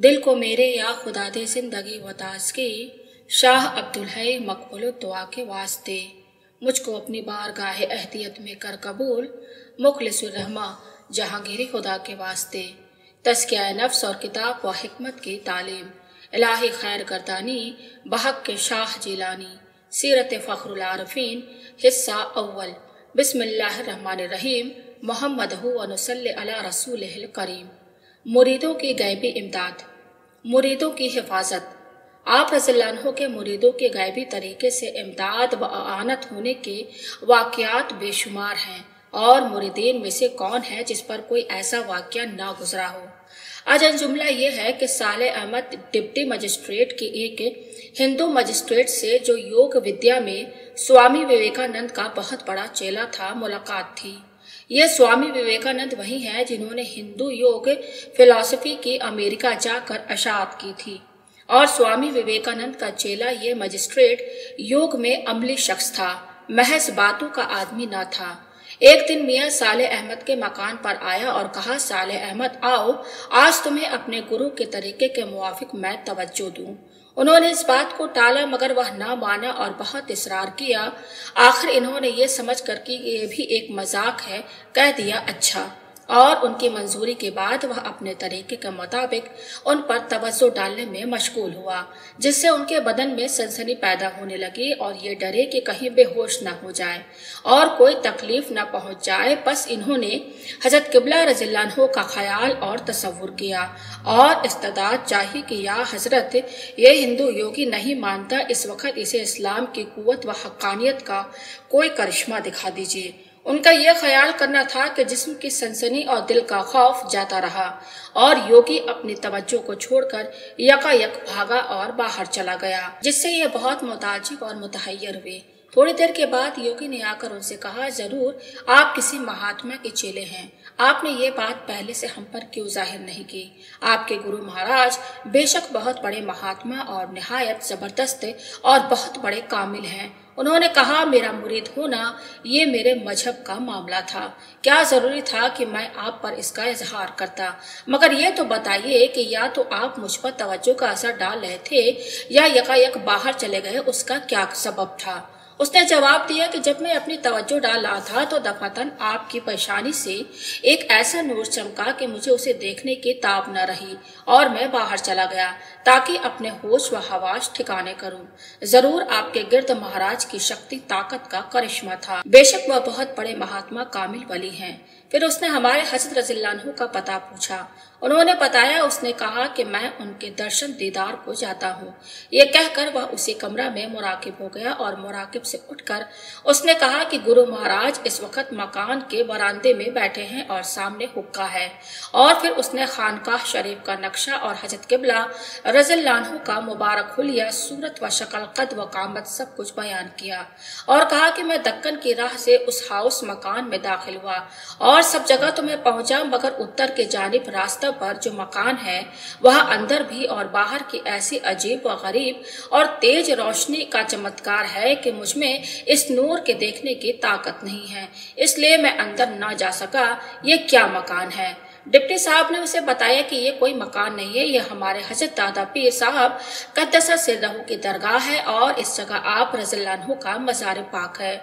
दिल को मेरे या खुदा दे जिंदगी वतास की, शाह अब्दुल है मकबूल दुआ के वास्ते। मुझको अपनी बारगाह अहदियत में कर कबूल, मुखलिसुर रहमा जहांगीरी खुदा के वास्ते। तज़किया नफ्स और किताब व हिकमत की तालीम, इलाही खैर गर्दानी बहक के शाह जिलानी। सीरत फ़ख्रुल आरिफ़ीन हिस्सा अव्वल। बिस्मिल्लाहिर्रहमानिर्रहीम। मुहम्मदहु व नुसल्ली अला रसूलिहिल करीम। मुरीदों की गैबी इमदाद, मुरीदों की हिफाजत। आप रज़ियल्लाहु अन्हु के मुरीदों के गैबी तरीके से इमदाद व आनत होने के वाक़यात बेशुमार हैं, और मुरीदीन में से कौन है जिस पर कोई ऐसा वाक़या ना गुजरा हो। अजल जुमला ये है कि सालेह अहमद डिप्टी मजिस्ट्रेट की एक हिंदू मजिस्ट्रेट से, जो योग विद्या में स्वामी विवेकानंद का बहुत बड़ा चेला था, मुलाकात थी। ये स्वामी विवेकानंद वही हैं जिन्होंने हिंदू योग फिलॉसफी की अमेरिका जाकर अशात की थी, और स्वामी विवेकानंद का चेला ये मजिस्ट्रेट योग में अमली शख्स था, महज बातों का आदमी न था। एक दिन मियाँ सालेह अहमद के मकान पर आया और कहा, सालेह अहमद आओ, आज तुम्हें अपने गुरु के तरीके के मुवाफिक मैं तवज्जो दूं। उन्होंने इस बात को टाला, मगर वह ना माना और बहुत इसरार किया। आखिर इन्होंने ये समझ कर कि ये भी एक मजाक है, कह दिया अच्छा, और उनकी मंजूरी के बाद वह अपने तरीके के मुताबिक उन पर तवज्जो डालने में मशगूल हुआ, जिससे उनके बदन में सनसनी पैदा होने लगी और ये डरे कि कहीं बेहोश न हो जाए और कोई तकलीफ न पहुंच जाए। बस इन्होंने हजरत किबला रज़ियल्लाहु अन्हु का ख्याल और तसव्वुर किया और इस्तदाद चाही कि या हजरत, ये हिंदू योगी नहीं मानता, इस वक्त इसे इस्लाम की कुव्वत व हक्कानियत का कोई करिश्मा दिखा दीजिए। उनका यह ख्याल करना था कि जिस्म की सनसनी और दिल का खौफ जाता रहा, और योगी अपनी तवज्जो को छोड़कर यकायक भागा और बाहर चला गया, जिससे ये बहुत मुताजिब और मुतहय्यर हुए। थोड़ी देर के बाद योगी ने आकर उनसे कहा, जरूर आप किसी महात्मा के चेले हैं, आपने ये बात पहले से हम पर क्यों जाहिर नहीं की। आपके गुरु महाराज बेशक बहुत बड़े महात्मा और निहायत जबरदस्त और बहुत बड़े कामिल हैं। उन्होंने कहा, मेरा मुरीद होना ये मेरे मजहब का मामला था, क्या जरूरी था कि मैं आप पर इसका इजहार करता। मगर ये तो बताइए कि या तो आप मुझ पर तवज्जो का असर डाल रहे थे या यकायक बाहर चले गए, उसका क्या सबब था। उसने जवाब दिया कि जब मैं अपनी तवज्जो डाल रहा था तो दफातन आपकी परेशानी से एक ऐसा नूर चमका कि मुझे उसे देखने की ताब न रही और मैं बाहर चला गया ताकि अपने होश व हवास ठिकाने करूं। जरूर आपके गिर्द महाराज की शक्ति ताकत का करिश्मा था, बेशक वह बहुत बड़े महात्मा कामिल वली हैं। फिर उसने हमारे हजरत रज़ियल्लाहु अन्हु का पता पूछा। उन्होंने बताया। उसने कहा कि मैं उनके दर्शन दीदार को जाता हूँ। ये कहकर वह उसी कमरा में मुराकिब हो गया और मुराकिब से उठकर उसने कहा कि गुरु महाराज इस वक्त मकान के बरामदे में बैठे हैं और सामने हुक्का है। और फिर उसने खानकाह शरीफ का नक्शा और हजरत किबला रज़ियल्लाहु अन्हु का मुबारक हुलिया, सूरत व शक्ल, कद व कामत सब कुछ बयान किया और कहा कि मैं दक्कन की राह से उस हाउस मकान में दाखिल हुआ और सब जगह तो मैं पहुंचा, मगर उत्तर के जानिब रास्ता पर जो मकान है वह अंदर भी और बाहर की ऐसी अजीब व गरीब और तेज रोशनी का चमत्कार है कि मुझमें इस नूर के देखने की ताकत नहीं है, इसलिए मैं अंदर ना जा सका। ये क्या मकान है? डिप्टी साहब ने उसे बताया कि ये कोई मकान नहीं है, ये हमारे हजरत दादा पीर साहब कद्दसा सिर्रहू की दरगाह है और इस जगह आप रज़ियल्लाहु अन्हु का मज़ार पाक है।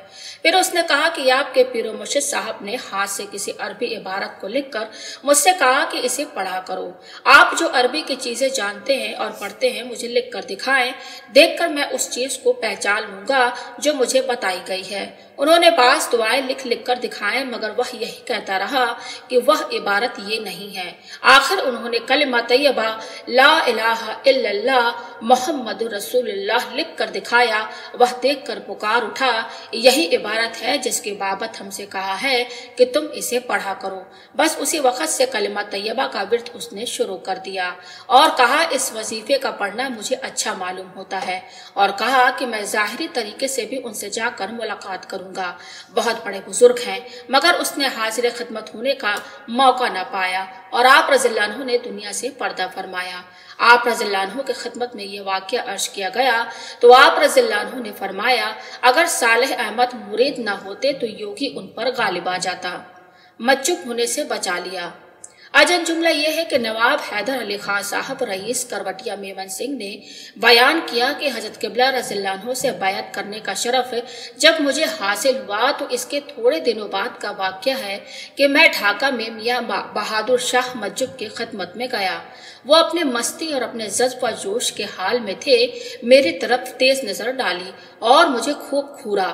फिर उसने कहा कि आपके पीरो मुर्शिद साहब ने हाथ से किसी अरबी इबारत को लिखकर मुझसे कहा कि इसे पढ़ा करो। आप जो अरबी की चीजें जानते हैं और पढ़ते हैं मुझे लिख कर दिखाएं, देखकर मैं उस चीज को पहचान लूंगा जो मुझे बताई गई है। उन्होंने बास दुआएं लिख लिख कर दिखाएं, मगर वह यही कहता रहा कि वह इबारत ये नहीं है। आखिर उन्होंने कलिमा तैयबा ला इलाहा इल्लल्लाह मुहम्मदुर रसूलुल्लाह लिख कर दिखाया। वह देख कर पुकार उठा, यही इबारत है जिसकी बाबत हमसे कहा है कि तुम इसे पढ़ा करो। बस उसी वक्त से कलिमा तैयबा का विर्द उसने शुरू कर दिया और कहा, इस वजीफे का पढ़ना मुझे अच्छा मालूम होता है, और कहा कि मैं जाहिरी तरीके से भी उनसे जाकर मुलाकात करूंगा। बहुत बड़े बुजुर्ग हैं, मगर उसने हाजिर खिदमत होने का मौका न पाया और आप रज़ियल्लाहु अन्हु ने दुनिया से पर्दा फरमाया। आप रज़ियल्लाहु अन्हु की खिदमत में ये वाक़या अर्ज किया गया तो आप रज़ियल्लाहु अन्हु ने फरमाया, अगर सालेह अहमद मुरीद न होते तो योगी उन पर गालिब आ जाता। मज्जुब होने से बचा लिया। अजन जुमला यह है कि नवाब हैदर अली खान साहब रईस करवटिया मेमन सिंह ने बयान किया कि हजरत किबला रज़ियल्लाहु अन्हु से बैत करने का शरफ जब मुझे हासिल हुआ तो इसके थोड़े दिनों बाद का वाक़या है कि मैं ढाका में मियाँ बहादुर शाह मज्जुब की खिदमत में गया। वो अपने मस्ती और अपने जज्ब व जोश के हाल में थे। मेरी तरफ तेज नजर डाली और मुझे खूब घूरा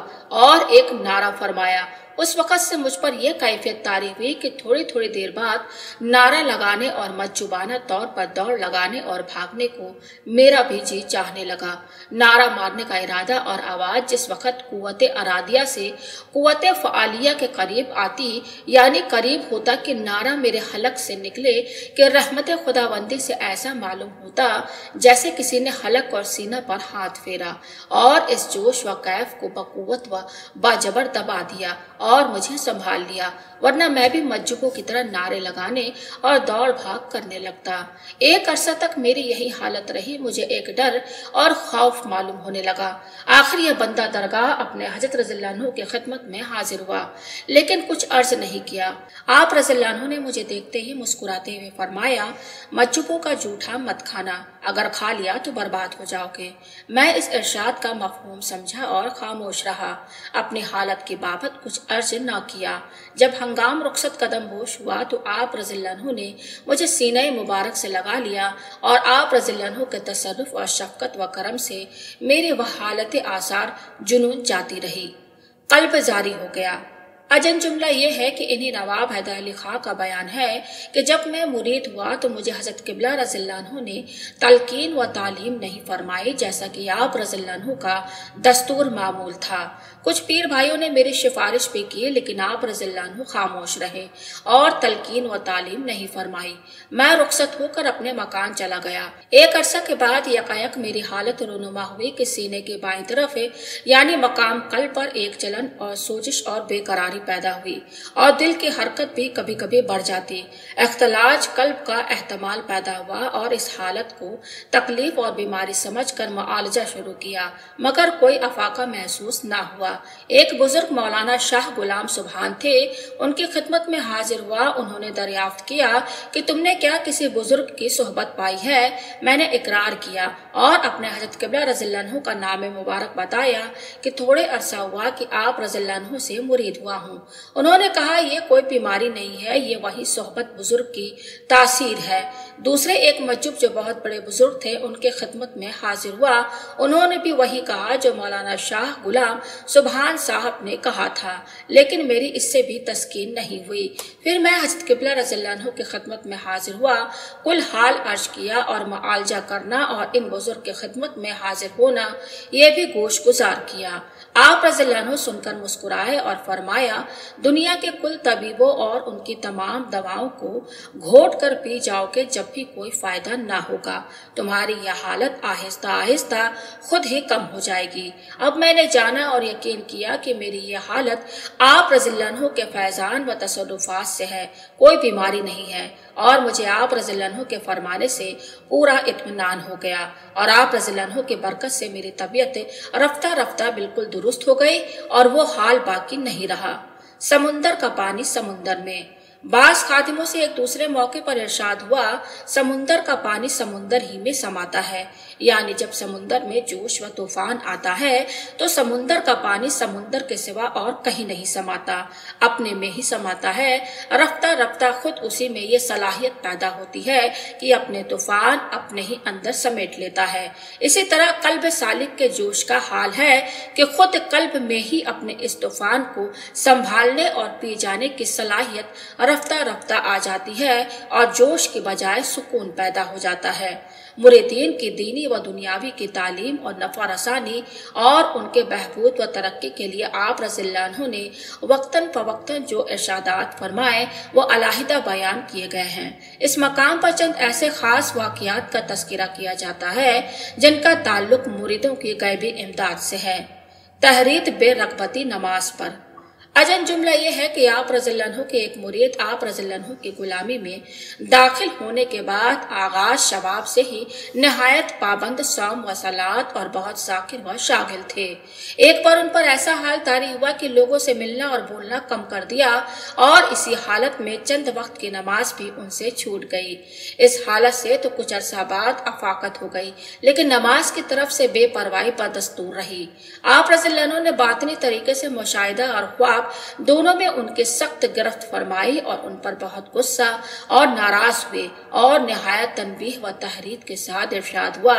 और एक नारा फरमाया। उस वक़्त से मुझ पर यह कैफियत तारी हुई कि थोड़ी थोड़ी देर बाद नारा लगाने और मज्जुबाना तौर पर दौड़ लगाने और भागने को मेरा भी जी चाहने लगा। नारा मारने का इरादा और आवाज़ जिस वक़्त कुव्वते अरादिया से कुव्वते फ़आलिया के करीब आती, यानी करीब होता कि नारा मेरे हलक से निकले कि रहमत खुदाबंदी से ऐसा मालूम होता जैसे किसी ने हलक और सीना पर हाथ फेरा और इस जोश व कैफ को बकुव्वत व बाजबर दबा दिया और मुझे संभाल लिया, वरना मैं भी मज्जुबों की तरह नारे लगाने और दौड़ भाग करने लगता। एक अरसा तक मेरी यही हालत रही। मुझे एक डर और खौफ मालूम होने लगा। आखिर यह बंदा दरगाह अपने हजरत रज़ियल्लाहु अन्हु की खिदमत में हाजिर हुआ, लेकिन कुछ अर्ज नहीं किया। आप रज़ियल्लाहु अन्हु ने मुझे देखते ही मुस्कुराते हुए फरमाया, मज्जुबों का जूठा मत खाना, अगर खा लिया तो बर्बाद हो जाओगे। मैं इस इरशाद का मफहूम समझा और खामोश रहा। अपनी हालत की बाबत कुछ अर्ज न किया। जब हंगाम रुखसत कदम बोश हुआ तो आप रज़ियल्लाहु अन्हु ने मुझे सीने मुबारक से लगा लिया और आप रज़ियल्लाहु अन्हु के तसर्रुफ और शफ़क़त व करम से मेरी वह हालत आसार जुनून जाती रही। कल्ब जारी हो गया। अजन जुमला यह है कि इन्हीं नवाब हैदर अली खां का बयान है कि जब मैं मुरीद हुआ तो मुझे हजरत किबला रज़ियल्लाहु अन्हु ने तलकीन व तालीम नहीं फरमाई, जैसा कि आप रज़ियल्लाहु अन्हु का दस्तूर मामूल था। कुछ पीर भाइयों ने मेरी सिफारिश भी की, लेकिन आप रज़ियल्लाहु अन्हु खामोश रहे और तलकीन व तालीम नहीं फरमाई। मैं रुखसत होकर अपने मकान चला गया। एक अरसा के बाद यकायक मेरी हालत रोनुमा हुई कि सीने की बाईं तरफ यानी मकाम कल्ब पर एक जलन और सोजिश और बेकरारी पैदा हुई और दिल की हरकत भी कभी कभी बढ़ जाती। इख्तलाज कल्ब का एहतमाल पैदा हुआ और इस हालत को तकलीफ और बीमारी समझकर मुआलजा शुरू किया, मगर कोई अफाका महसूस न हुआ। एक बुजुर्ग मौलाना शाह गुलाम सुभान थे, उनकी खिदमत में हाजिर हुआ। उन्होंने दरियाफ्त किया कि तुमने क्या किसी बुजुर्ग की सोहबत पाई है? मैंने इकरार किया और अपने हजरत किबला रज़ियल्लाहु अन्हु का नाम मुबारक बताया कि थोड़े अरसा हुआ कि आप रज़ियल्लाहु अन्हु से मुरीद हुआ हूँ। उन्होंने कहा, ये कोई बीमारी नहीं है, ये वही सोहबत बुजुर्ग की तासीर है। दूसरे एक मज्जुब जो बहुत बड़े बुजुर्ग थे उनके खिदमत में हाजिर हुआ। उन्होंने भी वही कहा जो मौलाना शाह गुलाम सुभान साहब ने कहा था, लेकिन मेरी इससे भी तस्कीन नहीं हुई। फिर मैं हजरत किबला रज़ियल्लाहु अन्हु की खिदमत में हाजिर हुआ, कुल हाल अर्ज किया और मुआलजा करना और इन बुजुर्ग की खिदमत में हाजिर होना ये भी गोश गुजार किया। आप रज़ियल्लाहु अन्हु सुनकर मुस्कुराए और फरमाया, दुनिया के कुल तबीबों और उनकी तमाम दवाओं को घोट कर पी जाओगे, जब भी कोई फायदा ना होगा। तुम्हारी यह हालत आहिस्ता आहिस्ता खुद ही कम हो जाएगी। अब मैंने जाना और यकीन किया कि मेरी यह हालत आप रज़ियल्लाहु अन्हु के फैजान व तसर्रुफात से है, कोई बीमारी नहीं है। और मुझे आप रज़ियल्लाहु अन्हु के फरमाने से पूरा इत्मीनान हो गया और आप रज़ियल्लाहु अन्हु की बरकत से मेरी तबीयत रफ्ता रफ्ता बिल्कुल दुरुस्त हो गई और वो हाल बाकी नहीं रहा। समुंदर का पानी समुंदर में। बास खादिमों से एक दूसरे मौके पर इरशाद हुआ, समुंदर का पानी समुंदर ही में समाता है, यानी जब समुंदर में जोश व तूफान आता है तो समुंदर का पानी समुंदर के सिवा और कहीं नहीं समाता, अपने में ही समाता है। रफ्ता रफ्ता खुद उसी में ये सलाहियत पैदा होती है कि अपने तूफान अपने ही अंदर समेट लेता है। इसी तरह कल्ब सालिक के जोश का हाल है कि खुद कल्ब में ही अपने इस तूफान को संभालने और पी जाने की सलाहियत रफ्ता रफ्ता आ जाती है और जोश के बजाय सुकून पैदा हो जाता है। मुरीदीन की दीनी व दुनियावी की तालीम और नफा रसानी और उनके बहबूद व तरक्की के लिए आप रज़ियल्लाहु अन्हु ने वक्तन फवक्तन जो इरशादात फरमाए वो अलहदा बयान किए गए हैं। इस मकाम पर चंद ऐसे खास वाक़ियात का तस्करा किया जाता है जिनका ताल्लुक मुरीदों की गैबी इमदाद से है। तहरीत बेरगबती नमाज पर। अजन जुमला ये है कि आप रज़ियल्लाहु अन्हु के एक मुरीद आप रज़ियल्लाहु अन्हु की गुलामी में दाखिल होने के बाद आगाज शबाब से ही नहायत पाबंद सौम व सलात और बहुत ज़ाकिर व शागिल थे। एक बार उन पर ऐसा हाल तारी हुआ कि लोगों से मिलना और बोलना कम कर दिया और इसी हालत में चंद वक्त की नमाज भी उनसे छूट गई। इस हालत से तो कुछ अरसा बाद अफाकत हो गई, लेकिन नमाज की तरफ से बेपरवाही बदस्तूर रही। आप रज़ियल्लाहु अन्हु ने बातनी तरीके से मुशाहिदा और ख्वाब दोनों में उनके सख्त गिरफ्त फरमाई और उन पर बहुत गुस्सा और नाराज हुए और निहायत तनबीह व तहरीर के साथ इरशाद हुआ,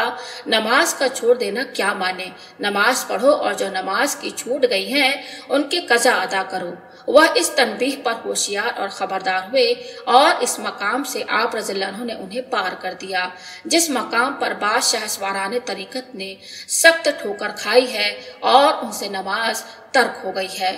नमाज का छोड़ देना क्या माने, नमाज पढ़ो और जो नमाज की छूट गई हैं उनकी कज़ा अदा करो। वह इस तनबीह पर होशियार और खबरदार हुए और इस मकाम से आप रज़ियल्लाहु अन्हु ने उन्हें पार कर दिया जिस मकाम पर बादशाह सवाराने तरीकत ने सख्त ठोकर खाई है और उनसे नमाज तर्क हो गई है।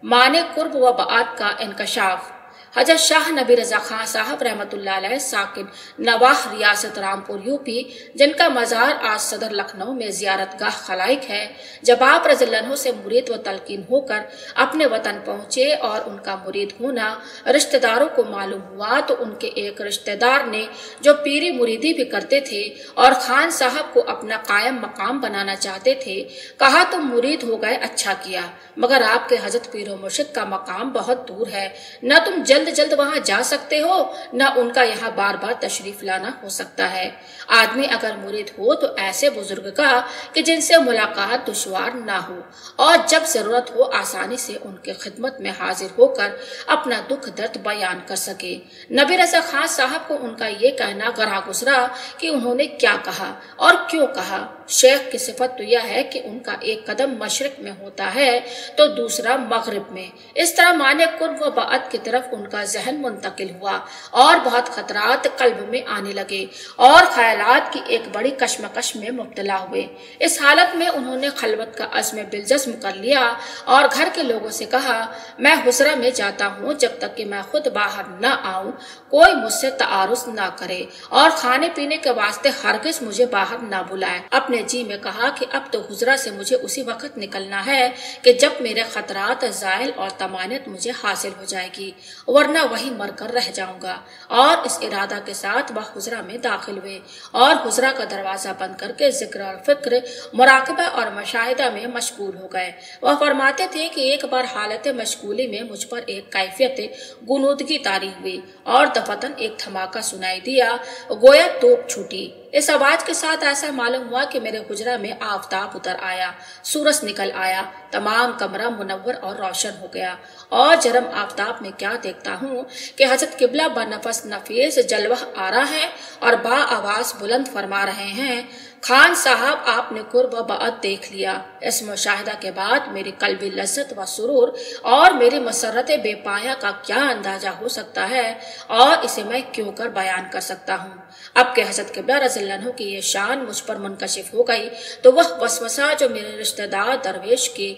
माने कुर्ब व बात का इंकशाफ। हजरत शाह नबी रजा खां साहब रहमतुल्लाह अलैह साकिन नवाह रियासत रामपुर यूपी, जिनका मज़ार आज सदर लखनऊ में ज़ियारतगाह खलाइक है, जब आप रज़ियल्लाहु अन्हु से मुरीद व तलकीन होकर अपने वतन पहुंचे और उनका मुरीद होना रिश्तेदारों को मालूम हुआ तो उनके एक रिश्तेदार ने, जो पीरी मुरीदी भी करते थे और खान साहब को अपना कायम मकाम बनाना चाहते थे, कहा तुम मुरीद हो गए, अच्छा किया, मगर आपके हजरत पीरो मुर्शिद का मकाम बहुत दूर है, न तुम जल्द जल्द वहां जा सकते हो, न उनका यहाँ बार बार तशरीफ लाना हो सकता है। आदमी अगर मुरीद हो तो ऐसे बुजुर्ग का कि जिनसे मुलाकात दुश्वार ना हो और जब जरूरत हो आसानी से उनके खिदमत में हाजिर होकर अपना दुख दर्द बयान कर सके। नबी रजा खान साहब को उनका ये कहना गरा गुजरा कि उन्होंने क्या कहा और क्यों कहा। शेख की सिफत तो यह है कि उनका एक कदम मशरिक में होता है तो दूसरा मगरिब में। इस तरह माने कुर्ब व बात की तरफ उनका जहन मुंतकिल हुआ और बहुत खतरात कल्ब में आने लगे और ख्यालात की एक बड़ी कश्मकश में मुब्तला हुए। इस हालत में उन्होंने खलवत का अज़्म बिलजस्म कर लिया और घर के लोगों से कहा, मैं हुजरा में जाता हूँ, जब तक कि मैं खुद बाहर न आऊं कोई मुझसे तारुस न करे और खाने पीने के वास्ते हरगिज मुझे बाहर न बुलाए। अपने जी में कहा कि अब तो हुजरा से मुझे उसी वक्त निकलना है कि जब मेरे खतरात ज़ाइल और तमानियत मुझे हासिल हो जाएगी, वरना वही मरकर रह जाऊंगा। और इस इरादा के साथ वह हुजरा में दाखिल हुए और हुजरा का दरवाजा बंद करके जिक्र और फिक्र, मुराकबा और मशाहिदा में मशगूल हो गए। वह फरमाते थे कि एक बार हालत मशगूली में मुझ पर एक कैफियत गुनूदगी तारी हुई और दफतन एक धमाका सुनाई दिया, गोया तोप छूटी। इस आवाज के साथ ऐसा मालूम हुआ कि मेरे हुजरा में आफताब उतर आया, सूरज निकल आया, तमाम कमरा मुनव्वर और रोशन हो गया और जरम आफताब में क्या देखता हूँ कि हजरत किबला बनफस नफीस जलवा आ रहा है और बा आवाज बुलंद फरमा रहे हैं, खान साहब आपने कुर्ब बात देख लिया। इस मुशाहिदा के बाद मेरी कल्बी लज्जत व सुरूर और मेरी मसरत बेपाया का क्या अंदाजा हो सकता है और इसे मैं क्यों कर बयान कर सकता हूँ। अब के हजरत किबला रज़ियल्लाहु अन्हु की ये शान मुझ पर मुनकशिफ हो गई तो वह वसवसा जो मेरे रिश्तेदार दरवेश की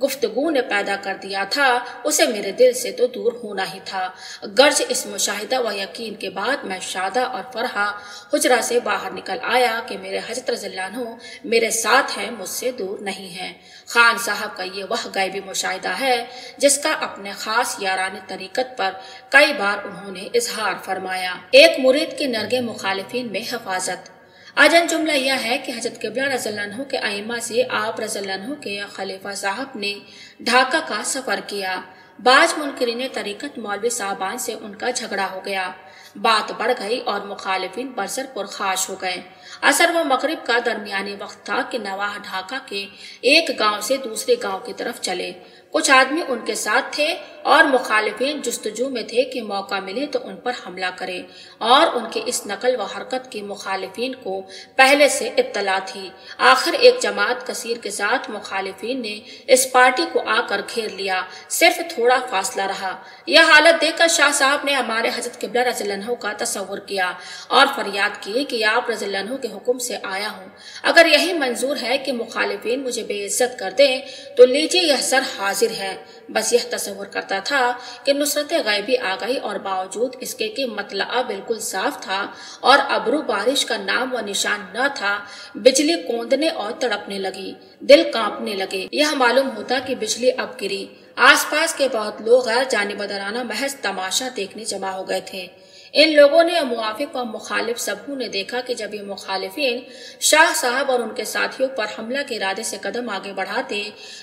गुफ्तगू ने पैदा कर दिया था उसे मेरे दिल से तो दूर होना ही था। गर्ज इस मुशाहिदा व यकीन के बाद मैं शादा और फरहा हुजरा से बाहर निकल आया कि मेरे हजरत रज़ियल्लाहु अन्हु मेरे साथ हैं, मुझसे दूर नहीं है। खान साहब का ये वह गैबी मुशाहिदा है जिसका अपने खास याराने तरीकत पर कई बार उन्होंने इजहार फरमाया। एक मुरीद की नरगे मुखालिफिन में हिफाजत। अजन जुमला यह है कि हजरत किबला रज़ियल्लाहु अन्हु के आइमा से आप रज़ियल्लाहु अन्हु के खलीफा साहब ने ढाका का सफर किया। बाज मुनकरीन तरीकत मौलवी साहबान से उनका झगड़ा हो गया, बात बढ़ गई और मुखालिफिन बरसर पुरखाश हो गए। असर व मगरिब का दरमियानी वक्त था कि नवाह ढाका के एक गांव से दूसरे गांव की तरफ चले। कुछ आदमी उनके साथ थे और मुखालिफिन जुस्तजू में थे कि मौका मिले तो उन पर हमला करें और उनके इस नकल व हरकत की मुखालिफिन को पहले से इत्तला थी। आखिर एक जमात कसीर के साथ मुखालिफिन ने इस पार्टी को आकर घेर लिया, सिर्फ थोड़ा फासला रहा। यह हालत देखकर शाह साहब ने हमारे हजरत किबला रज़ियल्लाहु अन्हु का तसव्वुर किया और फरियाद की कि आप रज़ियल्लाहु अन्हु के हुक्म से आया हूँ, अगर यही मंजूर है कि मुखालिफिन मुझे बेइज्जत कर दें तो लीजिए यह सर हाजिर है। बस यह तसव्वुर करता था कि नुसरत गैबी आ गई और बावजूद इसके कि मतला बिल्कुल साफ था और अबरू बारिश का नाम व निशान न था, बिजली कौंदने और तड़पने लगी, दिल कांपने लगे। यह मालूम होता कि बिजली अब गिरी। आसपास के बहुत लोग गैर जानिबदाराना महज तमाशा देखने जमा हो गए थे। इन लोगों ने मुवाफिक और मुखालिफ सबू ने देखा कि जब ये मुखालिफिन शाह साहब और उनके साथियों पर हमला के इरादे से कदम आगे बढ़ाते,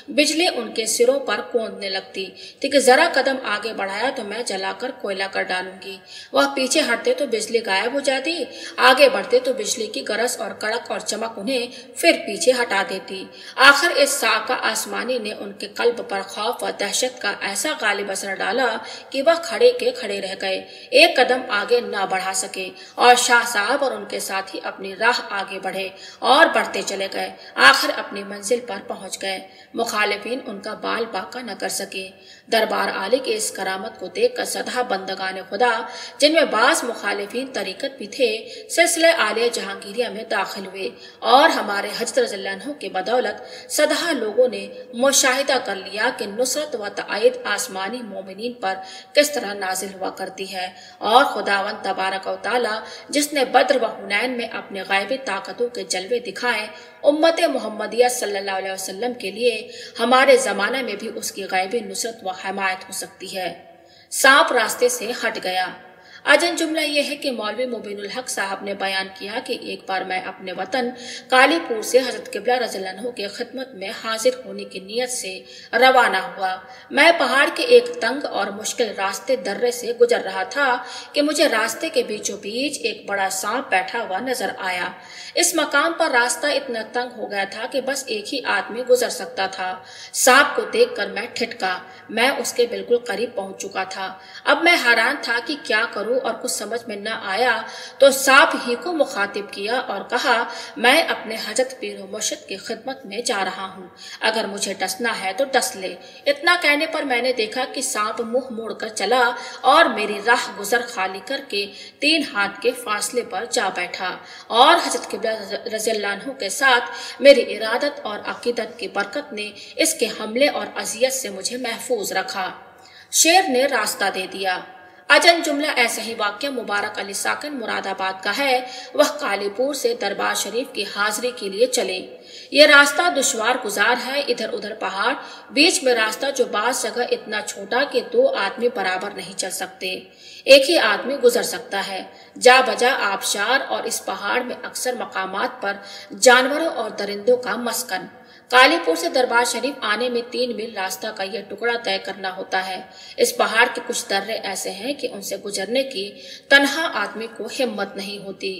बिजली उनके सिरों पर कौंधने लगती थी कि जरा कदम आगे बढ़ाया तो मैं जलाकर कोयला कर डालूंगी। वह पीछे हटते तो बिजली गायब हो जाती, आगे बढ़ते तो बिजली की गरज और कड़क और चमक उन्हें फिर पीछे हटा देती। आखिर इस साका आसमानी ने उनके कल्ब पर खौफ और दहशत का ऐसा गालिब असर डाला कि वह खड़े के खड़े रह गए, एक कदम आगे न बढ़ा सके और शाह साहब और उनके साथी अपनी राह आगे बढ़े और बढ़ते चले गए। आखिर अपनी मंजिल पर पहुंच गए। मुखालिफिन उनका बाल बाका न कर सके। दरबार आली की इस करामत को देखकर सदा बंदगाने खुदा, जिनमें बास मुखालिफिन तरीकत भी थे, सिलसिले आलिया जहांगीरिया में दाखिल हुए और हमारे हजरत रज़ियल्लाहु अन्हु के बदौलत सदा लोगों ने मुशाहिदा कर लिया कि नुसरत व तायद आसमानी मोमिनीन पर किस तरह नाजिल हुआ करती है। और खुदावंद तबारक व तआला जिसने बद्र व हुनैन में अपने गायबी ताकतों के जलवे दिखाए, उम्मत मोहम्मदिया सल्लल्लाहु अलैहि वसल्लम के लिए हमारे जमाने में भी उसकी गायबी नुसरत व हमायत हो सकती है। सांप रास्ते से हट गया। अजन जुमला यह है कि मौलवी मुबीनुल हक साहब ने बयान किया कि एक बार मैं अपने वतन कालीपुर से हजरत किबला रज़ियल्लाहु अन्हु के खिदमत में हाजिर होने की नीयत से रवाना हुआ। मैं पहाड़ के एक तंग और मुश्किल रास्ते दर्रे से गुजर रहा था कि मुझे रास्ते के बीचों बीच एक बड़ा सांप बैठा हुआ नजर आया। इस मकाम पर रास्ता इतना तंग हो गया था कि बस एक ही आदमी गुजर सकता था। सांप को देखकर मैं ठिठका। मैं उसके बिल्कुल करीब पहुंच चुका था। अब मैं हैरान था कि क्या करूं और कुछ समझ में न आया तो सांप ही को मुखातिब किया और कहा, मैं अपने हजरत पीर मुर्शिद की खिदमत में जा रहा हूँ, अगर मुझे डसना है तो डस ले। इतना कहने पर मैंने देखा कि सांप मुंह मोड़कर चला और मेरी राह गुजर खाली करके 3 हाथ के फासले पर जा बैठा और हजरत किबला रज़ियल्लाहु अन्हु के साथ मेरी इरादत और अकीदत की बरकत ने इसके हमले और अजियत से मुझे महफूज रखा। शेर ने रास्ता दे दिया। अजन जुमला ऐसा ही वाक्य मुबारक अली साकिन मुरादाबाद का है। वह कालीपुर से दरबार शरीफ की हाजिरी के लिए चले। ये रास्ता दुश्वार गुजार है, इधर उधर पहाड़, बीच में रास्ता जो बास जगह इतना छोटा कि 2 आदमी बराबर नहीं चल सकते, एक ही आदमी गुजर सकता है। जा बजा आबशार और इस पहाड़ में अक्सर मकामात पर जानवरों और दरिंदों का मस्कन। कालीपुर से दरबार शरीफ आने में 3 मील रास्ता का यह टुकड़ा तय करना होता है। इस पहाड़ के कुछ दर्रे ऐसे हैं कि उनसे गुजरने की तन्हा आदमी को हिम्मत नहीं होती।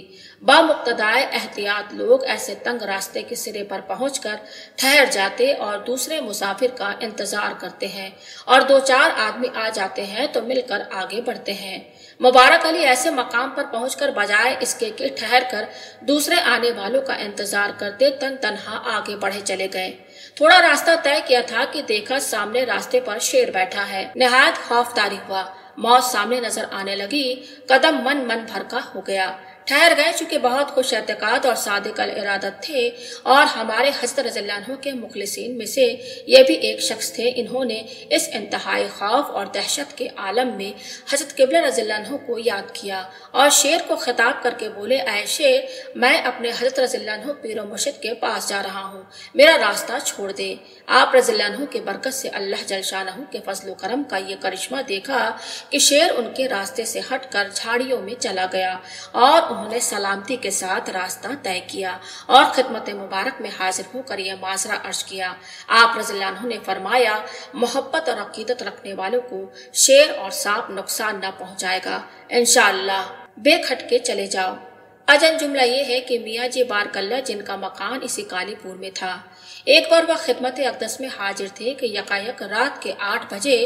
बामुक्तदाए एहतियात लोग ऐसे तंग रास्ते के सिरे पर पहुंचकर ठहर जाते और दूसरे मुसाफिर का इंतजार करते हैं और 2-4 आदमी आ जाते हैं तो मिलकर आगे बढ़ते हैं। मुबारक अली ऐसे मकाम पर पहुंचकर बजाय इसके कि ठहर कर दूसरे आने वालों का इंतजार करते तन्हा आगे बढ़े चले गए। थोड़ा रास्ता तय किया था कि देखा सामने रास्ते पर शेर बैठा है। निहायत खौफदारी हुआ। मौत सामने नजर आने लगी। कदम मन भर का हो गया। ठहर गए चूंकि बहुत खुश एतकाद और सादिक अल इरादत थे और हमारे हजरत रज़ियल्लाहु अन्हु के मुखलिसीन में से ये भी एक शख्स थे। इन्होंने इस इंतहाई खौफ और दहशत के आलम में हजरत किबला रज़ियल्लाहु अन्हु को याद किया और शेर को खिताब करके बोले, ऐ शेर, मैं अपने हजरत रज़ियल्लाहु अन्हु पीर मुर्शिद के पास जा रहा हूँ, मेरा रास्ता छोड़ दे। आप रज़ियल्लाहु अन्हु के बरकत से अल्लाह जल शानहू के फजल करम का ये करिश्मा देखा कि शेर उनके रास्ते से हटकर झाड़ियों में चला गया और उन्होंने सलामती के साथ रास्ता तय किया और खिदमत मुबारक में हाजिर होकर यह माजरा अर्ज किया। आप रज़ियल्लाहु अन्हु ने फरमाया, मोहब्बत और अकीदत रखने वालों को शेर और सांप नुकसान न पहुंचाएगा, इंशाअल्लाह। बेखटके चले जाओ। अजन जुमला ये है कि मियाँ जी बारकल्ला, जिनका मकान इसी कालीपुर में था, एक बार वह खिदमत अक़दस में हाजिर थे कि यकायक रात के 8 बजे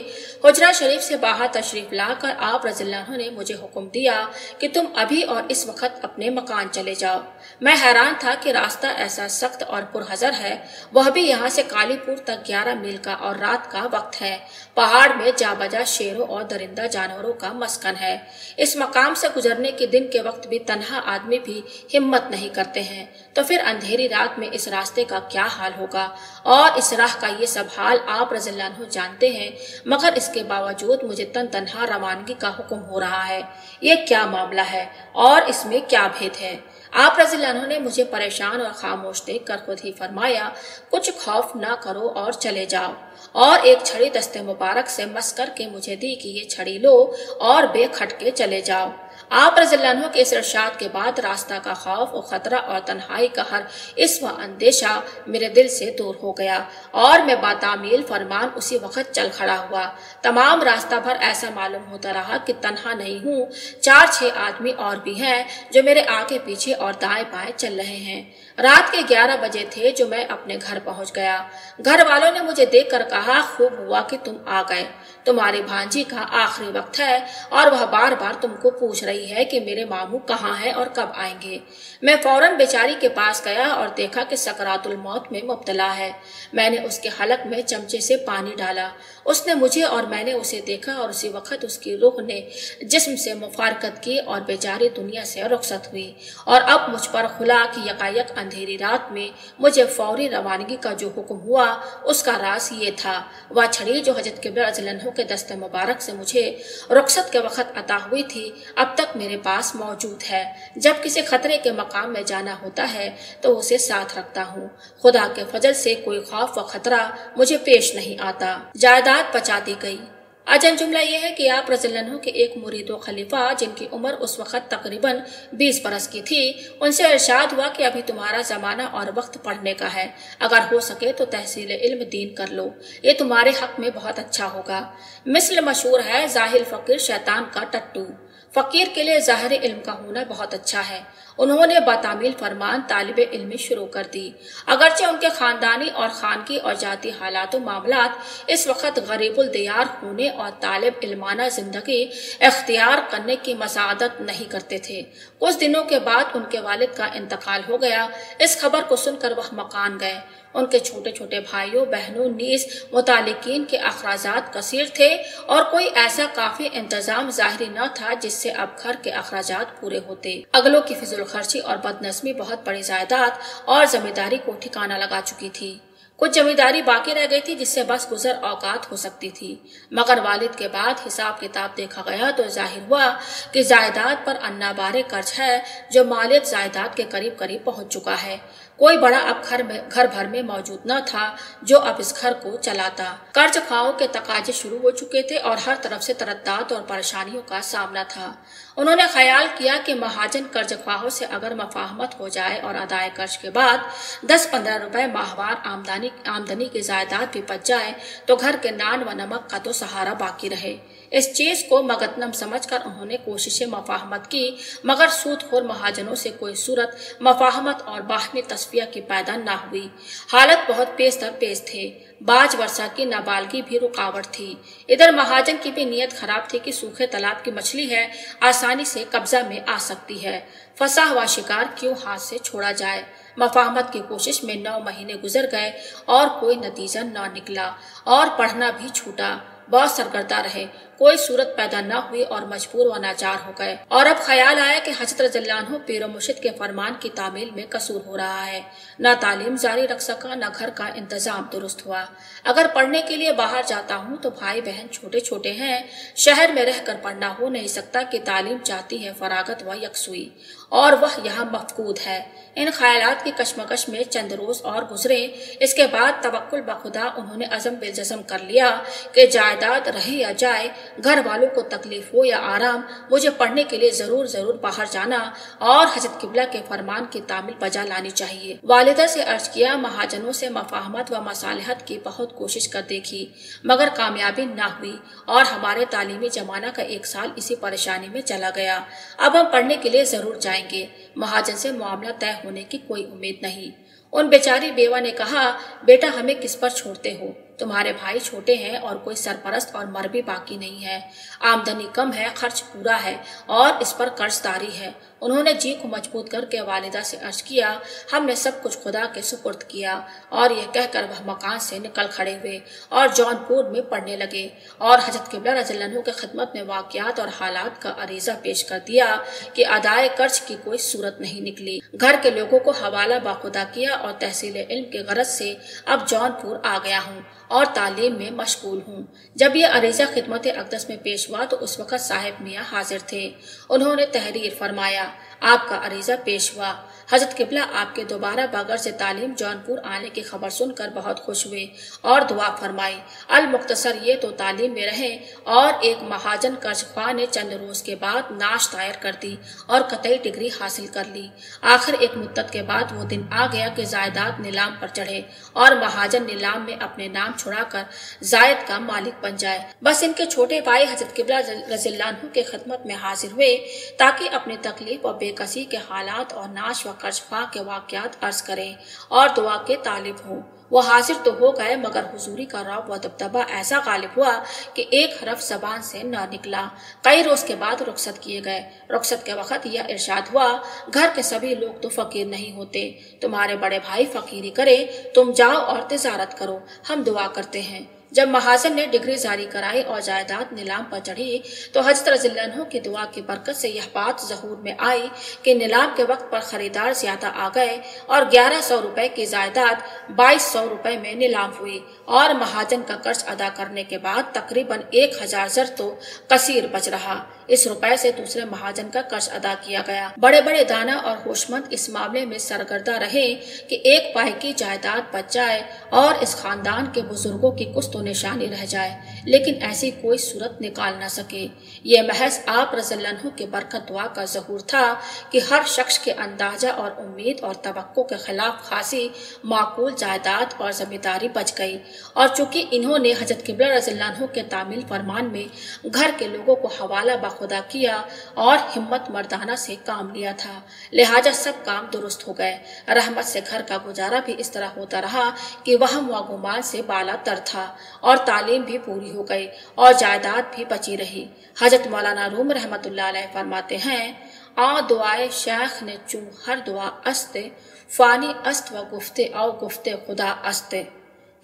हुजरा शरीफ से बाहर तशरीफ लाकर आप रज़ियल्लाहु अन्हु ने मुझे हुक्म दिया कि तुम अभी और इस वक्त अपने मकान चले जाओ। मैं हैरान था कि रास्ता ऐसा सख्त और पुरहजर है, वह भी यहाँ से कालीपुर तक 11 मील का, और रात का वक्त है। पहाड़ में जा बजा शेरों और दरिंदा जानवरों का मस्कन है। इस मकाम से गुजरने के दिन के वक्त भी तन्हा आदमी आदमी भी हिम्मत नहीं करते हैं, तो फिर अंधेरी रात में इस रास्ते का क्या हाल होगा। और इस राह का ये सब हाल आप रज़ियल्लाहु अन्हु जानते हैं, मगर इसके बावजूद मुझे तनहा रवानगी का हुक्म हो रहा है। ये क्या मामला है और इसमें क्या भेद है? आप रज़ियल्लाहु अन्हु ने मुझे परेशान और खामोश देख कर खुद ही फरमाया, कुछ खौफ न करो और चले जाओ। और एक छड़ी दस्ते मुबारक से मस करके मुझे दी कि ये छड़ी लो और बेखटके चले जाओ। आप रज़ियल्लाहु अन्हु के इस इरशाद के बाद रास्ता का खौफ और खतरा और तन्हाई का हर इस्म अंदेशा मेरे दिल से दूर हो गया और मैं बातामील फरमान उसी वक्त चल खड़ा हुआ। तमाम रास्ता भर ऐसा मालूम होता रहा कि तन्हा नहीं हूँ, 4-6 आदमी और भी हैं जो मेरे आगे पीछे और दाएं बाएं चल रहे हैं। रात के 11 बजे थे जो मैं अपने घर पहुंच गया। घर वालों ने मुझे देखकर कहा, खूब हुआ कि तुम आ गए। तुम्हारी भांजी का आखिरी वक्त है और वह बार बार तुमको पूछ रही है कि मेरे मामू कहाँ हैं और कब आएंगे। मैं फौरन बेचारी के पास गया और देखा कि सकरातुल मौत में मुब्तला है। मैंने उसके हलक में चमचे से पानी डाला। उसने मुझे और मैंने उसे देखा और उसी वक्त उसकी रूह ने जिस्म से मुफारकत की और बेचारी दुनिया से रुखसत हुई। और अब मुझ पर खुला कि यकायक अंधेरी रात में मुझे फौरी रवानगी का जो हुक्म हुआ उसका राज ये था, वह छड़ी जो हजरत किबला रज़ियल्लाहु अन्हु के दस्ते मुबारक से मुझे रुखसत के वक्त अता हुई थी, अब तक मेरे पास मौजूद है। जब किसी खतरे के मकाम में जाना होता है तो उसे साथ रखता हूँ। खुदा के फजल से कोई खौफ व खतरा मुझे पेश नहीं आता। जायदाद पचा दी गई। अजन जुमला यह है कि आप रज़ियल्लाहु अन्हु के एक मुरीद व खलीफा जिनकी उम्र उस वक्त तकरीबन 20 बरस की थी, उनसे इरशाद हुआ कि अभी तुम्हारा जमाना और वक्त पढ़ने का है, अगर हो सके तो तहसील इल्म दीन कर लो, ये तुम्हारे हक में बहुत अच्छा होगा। मिस्ल मशहूर है, जाहिल फकीर शैतान का टट्टू। फकीर के लिए ज़ाहिर इल्म का होना बहुत अच्छा है। उन्होंने बातामील फरमान तालिब इल्मी शुरू कर दी। अगरचे उनके खानदानी और खानगी और जाती हालात मामलात इस वक्त गरीबुल दियार होने और तालिब इल्माना जिंदगी इख्तियार करने की मसादत नहीं करते थे। कुछ दिनों के बाद उनके वालिद का इंतकाल हो गया। इस खबर को सुनकर वह मकान गए। उनके छोटे छोटे भाइयों बहनों नीस मुतालिकीन के अखराजात कसीर थे और कोई ऐसा काफी इंतजाम जाहिरी न था जिससे अब घर के अखराजात पूरे होते। अगलों की फिजुल खर्ची और बदनस्मी बहुत बड़ी जायदाद और जमींदारी को ठिकाना लगा चुकी थी। कुछ जमींदारी बाकी रह गई थी जिससे बस गुजर औकात हो सकती थी, मगर वालिद के बाद हिसाब किताब देखा गया तो जाहिर हुआ कि जायदाद पर अन्ना बारे कर्ज है जो मालियत जायदाद के करीब करीब पहुंच चुका है। कोई बड़ा अब घर भर में मौजूद न था जो अब इस घर को चलाता। कर्ज ख्वाहों के तकाजे शुरू हो चुके थे और हर तरफ से तरद्दात और परेशानियों का सामना था। उन्होंने ख्याल किया कि महाजन कर्ज ख्वाहों से अगर मफाहमत हो जाए और अदाए कर्ज के बाद 10-15 रुपए माहवार आमदनी की जायदाद भी बच जाए तो घर के नान व नमक का तो सहारा बाकी रहे। इस चीज को मगतनम समझकर उन्होंने कोशिशें मफाहमत की, मगर सूदखोर महाजनों से कोई सूरत मफाहमत और बाहमी तस्फिया की पैदा न हुई। हालत बहुत पेश दर पेश थे। बाज वर्षा की नाबालगी भी रुकावट थी। इधर महाजन की भी नीयत खराब थी कि सूखे तालाब की मछली है, आसानी से कब्जा में आ सकती है, फंसा हुआ शिकार क्यों हाथ से छोड़ा जाए। मफाहमत की कोशिश में 9 महीने गुजर गए और कोई नतीजा न निकला और पढ़ना भी छूटा। बहुत सरगर्दा रहे, कोई सूरत पैदा न हुई और मजबूर व नाचार हो गए। और अब ख्याल आया कि हज़रत रज़ियल्लाहु अन्हु पीर मुर्शिद के फरमान की तामील में कसूर हो रहा है। न तालीम जारी रख सका, न घर का इंतजाम दुरुस्त हुआ। अगर पढ़ने के लिए बाहर जाता हूँ तो भाई बहन छोटे छोटे हैं, शहर में रहकर पढ़ना हो नहीं सकता कि तालीम चाहती है फरागत व यकसुई, और वह यहाँ मफकूद है। इन ख्यालात की कशमकश में चंद रोज और गुजरे। इसके बाद तवक्कुल बखुदा उन्होंने अज़म बेजज़म कर लिया कि जायदाद रहे या जाए, घर वालों को तकलीफ हो या आराम, मुझे पढ़ने के लिए जरूर बाहर जाना और हजरत किबला के फरमान की तामील बजा लानी चाहिए। वालिदा से अर्ज किया, महाजनों से मफाहमत व मसालहत की बहुत कोशिश कर देखी, मगर कामयाबी न हुई और हमारे तालीमी जमाना का 1 साल इसी परेशानी में चला गया। अब हम पढ़ने के लिए जरूर जाएंगे। महाजन से मामला तय होने की कोई उम्मीद नहीं। उन बेचारी बेवा ने कहा, बेटा हमें किस पर छोड़ते हो? तुम्हारे भाई छोटे हैं और कोई सरपरस्त और मर भी बाकी नहीं है। आमदनी कम है, खर्च पूरा है और इस पर कर्जदारी है। انہوں نے جی کو مضبوط کر کے والدہ سے عرض کیا، ہم نے سب کچھ خدا کے سپرد کیا، اور یہ کہہ کر وہ مکان سے نکل کھڑے ہوئے اور جون پور میں پڑھنے لگے اور حضرت قبلہ رضی اللہ عنہ کے خدمت میں واقعات اور حالات کا عریضہ پیش کر دیا کہ ادائے قرض کی کوئی صورت نہیں نکلی۔ گھر کے لوگوں کو حوالہ باخدا کیا اور تحصیل علم کے غرض سے اب جون پور آ گیا ہوں اور تعلیم میں مشغول ہوں۔ جب یہ عریضہ خدمت اقدس میں پیش ہوا تو اس وقت صاحب میاں حاضر تھے۔ انہوں نے تحریر فرمایا، آپ کا عریضہ پیش ہوا۔ حضرت قبلہ آپ کے دوبارہ باغرض تعلیم جون پور آنے کی خبر سن کر بہت خوش ہوئے اور دعا فرمائی۔ المختصر یہ تو تعلیم میں رہے اور ایک مہاجن قرض خواہ نے چند روز کے بعد نعش دائر کر دی اور قطعی ڈگری حاصل کر لی۔ آخر ایک مدت کے بعد وہ دن آ گیا کہ زائدات نیلام پر چڑھے اور مہاجن نیلام میں اپنے نام چھڑا کر زائد کا مالک بن جائے۔ بس ان کے چھوٹے بھائی حضرت قبلہ رضی اللہ عنہ کے خدمت میں حاضر ہوئے تاکہ اپنی تکلیف اور بے کسی کے حالات اور نعش و قرض خواہ کے واقعات عرض کریں اور دعا کے طالب ہوں۔ وہ حاضر تو ہو گئے مگر حضوری کا رعب و دبدبہ ایسا غالب ہوا کہ ایک حرف زبان سے نہ نکلا۔ کئی روز کے بعد رخصت کیے گئے۔ رخصت کے وقت یہ ارشاد ہوا، گھر کے سبھی لوگ تو فقیر نہیں ہوتے، تمہارے بڑے بھائی فقیری کرے، تم جاؤ اور تجارت کرو، ہم دعا کرتے ہیں۔ جب مہاجن نے ڈگری جاری کرائی اور جائیداد نیلام پر چڑھی تو حضرت رضی اللہ عنہ کی دعا کی برکت سے یہ بات ظہور میں آئی کہ نیلام کے وقت پر خریدار زیادہ آ گئے اور 1100 روپے کی جائیداد 2200 روپے میں نیلام ہوئی اور مہاجن کا قرض ادا کرنے کے بعد تقریباً 1000 زر تو کثیر بچ رہا۔ اس روپے سے دوسرے مہاجن کا قرض ادا کیا گیا۔ بڑے بڑے دانا اور ہوشمند اس معاملے میں سرگردہ رہے کہ ایک پائے کی جائیداد بچ جائے اور اس خاندان کے بزرگوں کی کچھ تو نشانی رہ جائے، لیکن ایسی کوئی صورت نکال نہ سکے۔ یہ محض آپ رضی اللہ عنہ کے برکت دعا کا ظہور تھا کہ ہر شخص کے اندازہ اور امید اور توقع کے خلاف خاصی معقول جائیداد اور زمینداری بچ گئی، اور چونکہ انہوں نے حضرت قبلہ رضی اللہ عنہ کے تعمیل فرمان میں گھر کے لوگوں کو حوالہ باخدا کیا اور ہمت مردانہ سے کام لیا تھا، لہٰذا سب کام درست ہو گئے۔ رحمت سے گھر کا گزارا بھی اس طرح ہوتا رہا کہ وہم و گمان سے بالا تر تھا اور تعلیم بھی پوری ہو گئی اور جائیداد بھی بچی رہی۔ حضرت مولانا روم رحمۃ اللہ علیہ فرماتے ہیں، آ دعائے شیخ نے چوں ہر دعا است فانی است و گفتے او گفتے خدا است۔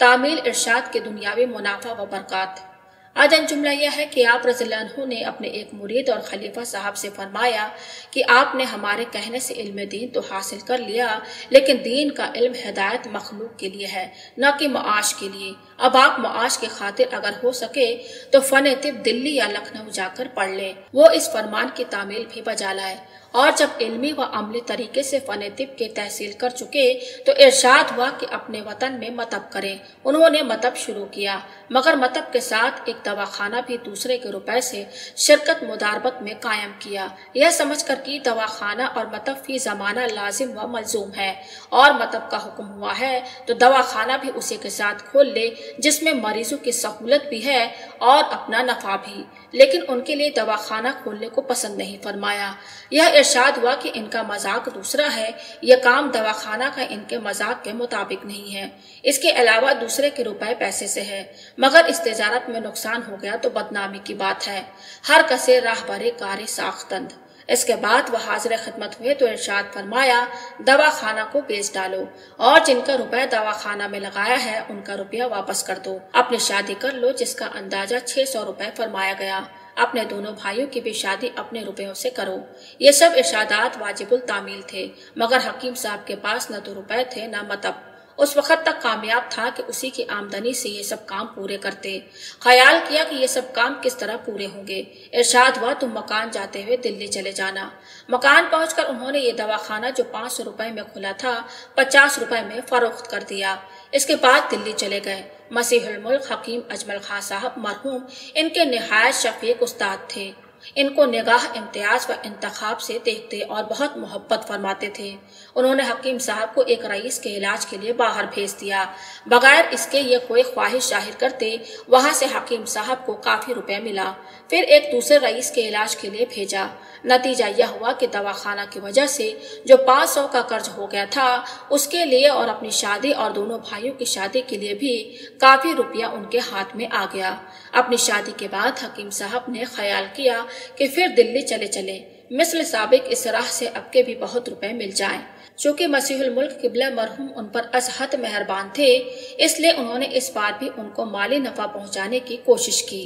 تعمیل ارشاد کے دنیاوی منافع و برکات۔ آدن جملہ یہ ہے کہ آپ رضی اللہ عنہ نے اپنے ایک مرید اور خلیفہ صاحب سے فرمایا کہ آپ نے ہمارے کہنے سے علم دین تو حاصل کر لیا، لیکن دین کا علم ہدایت مخلوق کے لیے ہے، نہ کہ معاش کے لیے۔ اب آپ معاش کی خاطر اگر ہو سکے تو فن طب دلی یا لکھنؤ جا کر پڑھ لیں۔ وہ اس فرمان کی تعمیل بھی بجا لائے، اور جب علمی و عملی طریقے سے فن طب کے تحصیل کر چکے تو ارشاد ہوا کہ اپنے وطن میں مطب کریں۔ انہوں نے مطب شروع کیا، مگر مطب کے ساتھ ایک دواخانہ بھی دوسرے کے روپے سے شرکت مداربت میں قائم کیا، یہ سمجھ کر کہ دواخانہ اور مطب فی زمانہ لازم و ملزوم ہے اور مطب کا حکم ہوا ہے تو دواخانہ بھی اسی کے ساتھ کھول لے جس میں مریضوں کی سہولت بھی ہے اور اپنا نفع بھی، لیکن ان کے لیے دواخانہ کھولنے کو پسند نہیں فرمایا۔ یہ ارشاد ہوا کہ ان کا مذاق دوسرا ہے، یہ کام دواخانہ کا ان کے مذاق کے مطابق نہیں ہے، اس کے علاوہ دوسرے کے روپے پیسے سے ہے، مگر اس تجارت میں نقصان ہو گیا تو بدنامی کی بات ہے۔ ہر کسے راہ برے کاری ساختند۔ اس کے بعد وہ حاضر خدمت ہوئے تو ارشاد فرمایا، دواخانہ کو بیچ ڈالو اور جن کا روپے دواخانہ میں لگایا ہے ان کا روپیہ واپس کر دو، اپنی شادی کر لو جس کا اندازہ 600 روپے فرمایا گیا، اپنے دونوں بھائیوں کی بھی شادی اپنے روپیوں سے کرو۔ یہ سب ارشادات واجب التعمیل تھے، مگر حکیم صاحب کے پاس نہ تو روپے تھے نہ مطب۔ اس وقت تک کامیاب تھا کہ اسی کی آمدنی سے یہ سب کام پورے کرتے۔ خیال کیا کہ یہ سب کام کس طرح پورے ہوں گے۔ ارشاد ہوا تم مکان جاتے ہوئے دلی چلے جانا۔ مکان پہنچ کر انہوں نے یہ دواخانہ جو 500 روپے میں کھلا تھا 50 روپے میں فروخت کر دیا۔ اس کے بعد دلی چلے گئے۔ مسیح الملک حکیم اجمل خان صاحب مرحوم ان کے نہایت شفیق استاد تھے، ان کو نگاہ امتیاز و انتخاب سے دیکھتے اور بہت محبت فرماتے تھے۔ انہوں نے حکیم صاحب کو ایک رئیس کے علاج کے لیے باہر بھیج دیا، بغیر اس کے یہ کوئی خواہش ظاہر کرتے۔ وہاں سے حکیم صاحب کو کافی روپے ملا، پھر ایک دوسرے رئیس کے علاج کے لیے بھیجا۔ نتیجہ یہ ہوا کہ دواخانہ کی وجہ سے جو 500 کا قرض ہو گیا تھا اس کے لیے اور اپنی شادی اور دونوں بھائیوں کی شادی کے لیے بھی کافی روپیہ ان کے ہاتھ میں آ گیا۔ اپنی شادی کے بعد حکیم صاحب نے خیال کیا کہ پھر دلی چلے मिस्ल साबिक इस राह से अब के भी बहुत रुपए मिल जाएं। चूंकि मसीहुल मुल्क किबला मरहूम उन पर अजहद मेहरबान थे, इसलिए उन्होंने इस बार भी उनको माली नफा पहुंचाने की कोशिश की।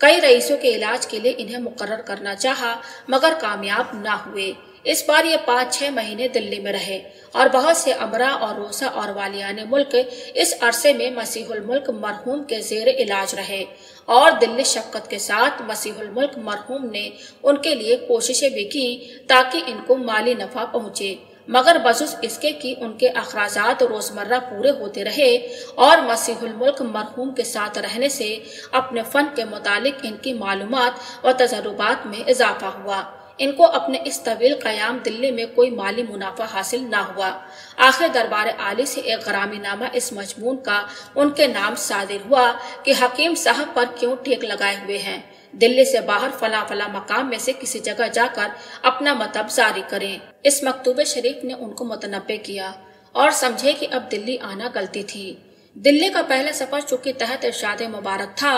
कई रईसों के इलाज के लिए इन्हें मुकर्रर करना चाहा, मगर कामयाब ना हुए। इस बार ये 5-6 महीने दिल्ली में रहे और बहुत से अमरा और रोसा और वालियाने मुल्क इस अरसे में मसीहुल मुल्क मरहूम के जेर इलाज रहे और दिल्ली शफकत के साथ मसीहुल मुल्क मरहूम ने उनके लिए कोशिशें भी की ताकि इनको माली नफा पहुंचे, मगर बजुस इसके कि उनके अखराजात रोजमर्रा पूरे होते रहे और मसीहुल मुल्क मरहूम के साथ रहने से अपने फन के मुतालिक इनकी मालूमात व तजर्बात में इजाफा हुआ। इनको अपने इस तवील कयाम दिल्ली में कोई माली मुनाफा हासिल न हुआ। आखिर दरबार आली से एक गरामीनामा इस मजमून का उनके नाम सादिर हुआ कि हकीम साहब पर क्यों टेक लगाए हुए हैं, दिल्ली से बाहर फला फला मकाम में से किसी जगह जाकर अपना मतलब जारी करें। इस मकतूबे शरीफ ने उनको मुतनब्बे किया और समझे कि अब दिल्ली आना गलती थी। दिल्ली का पहला सफर चूंकि तहत इरशाद मुबारक था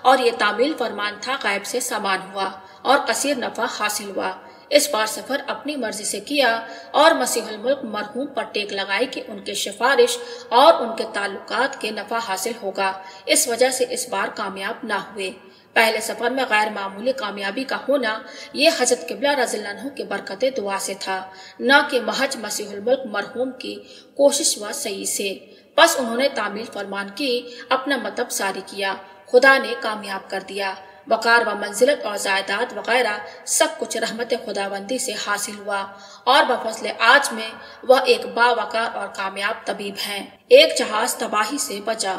और ये तामील फरमान था, गायब से सामान हुआ और कसीर नफा हासिल हुआ। इस बार सफर अपनी मर्जी से किया और मसीहुल मुल्क मरहूम पर टेक लगाई कि उनके सिफारिश और उनके ताल्लुकात के नफा हासिल होगा। इस वजह से इस बार कामयाब ना हुए। पहले सफर में गैर मामूली कामयाबी का होना ये हजरत किबला रज़ियल्लाहु अन्हु के बरकते दुआ से था, न कि महज मसीहुल मुल्क मरहूम की कोशिश व सही से। बस उन्होंने तामील फरमान की, अपना मतलब जारी किया, खुदा ने कामयाब कर दिया। वकार व मंजिलत और जायदाद वगैरह सब कुछ रहमत खुदाबंदी से हासिल हुआ और बफज़ल आज में वह एक बावकार और कामयाब तबीब हैं। एक जहाज तबाही से बचा।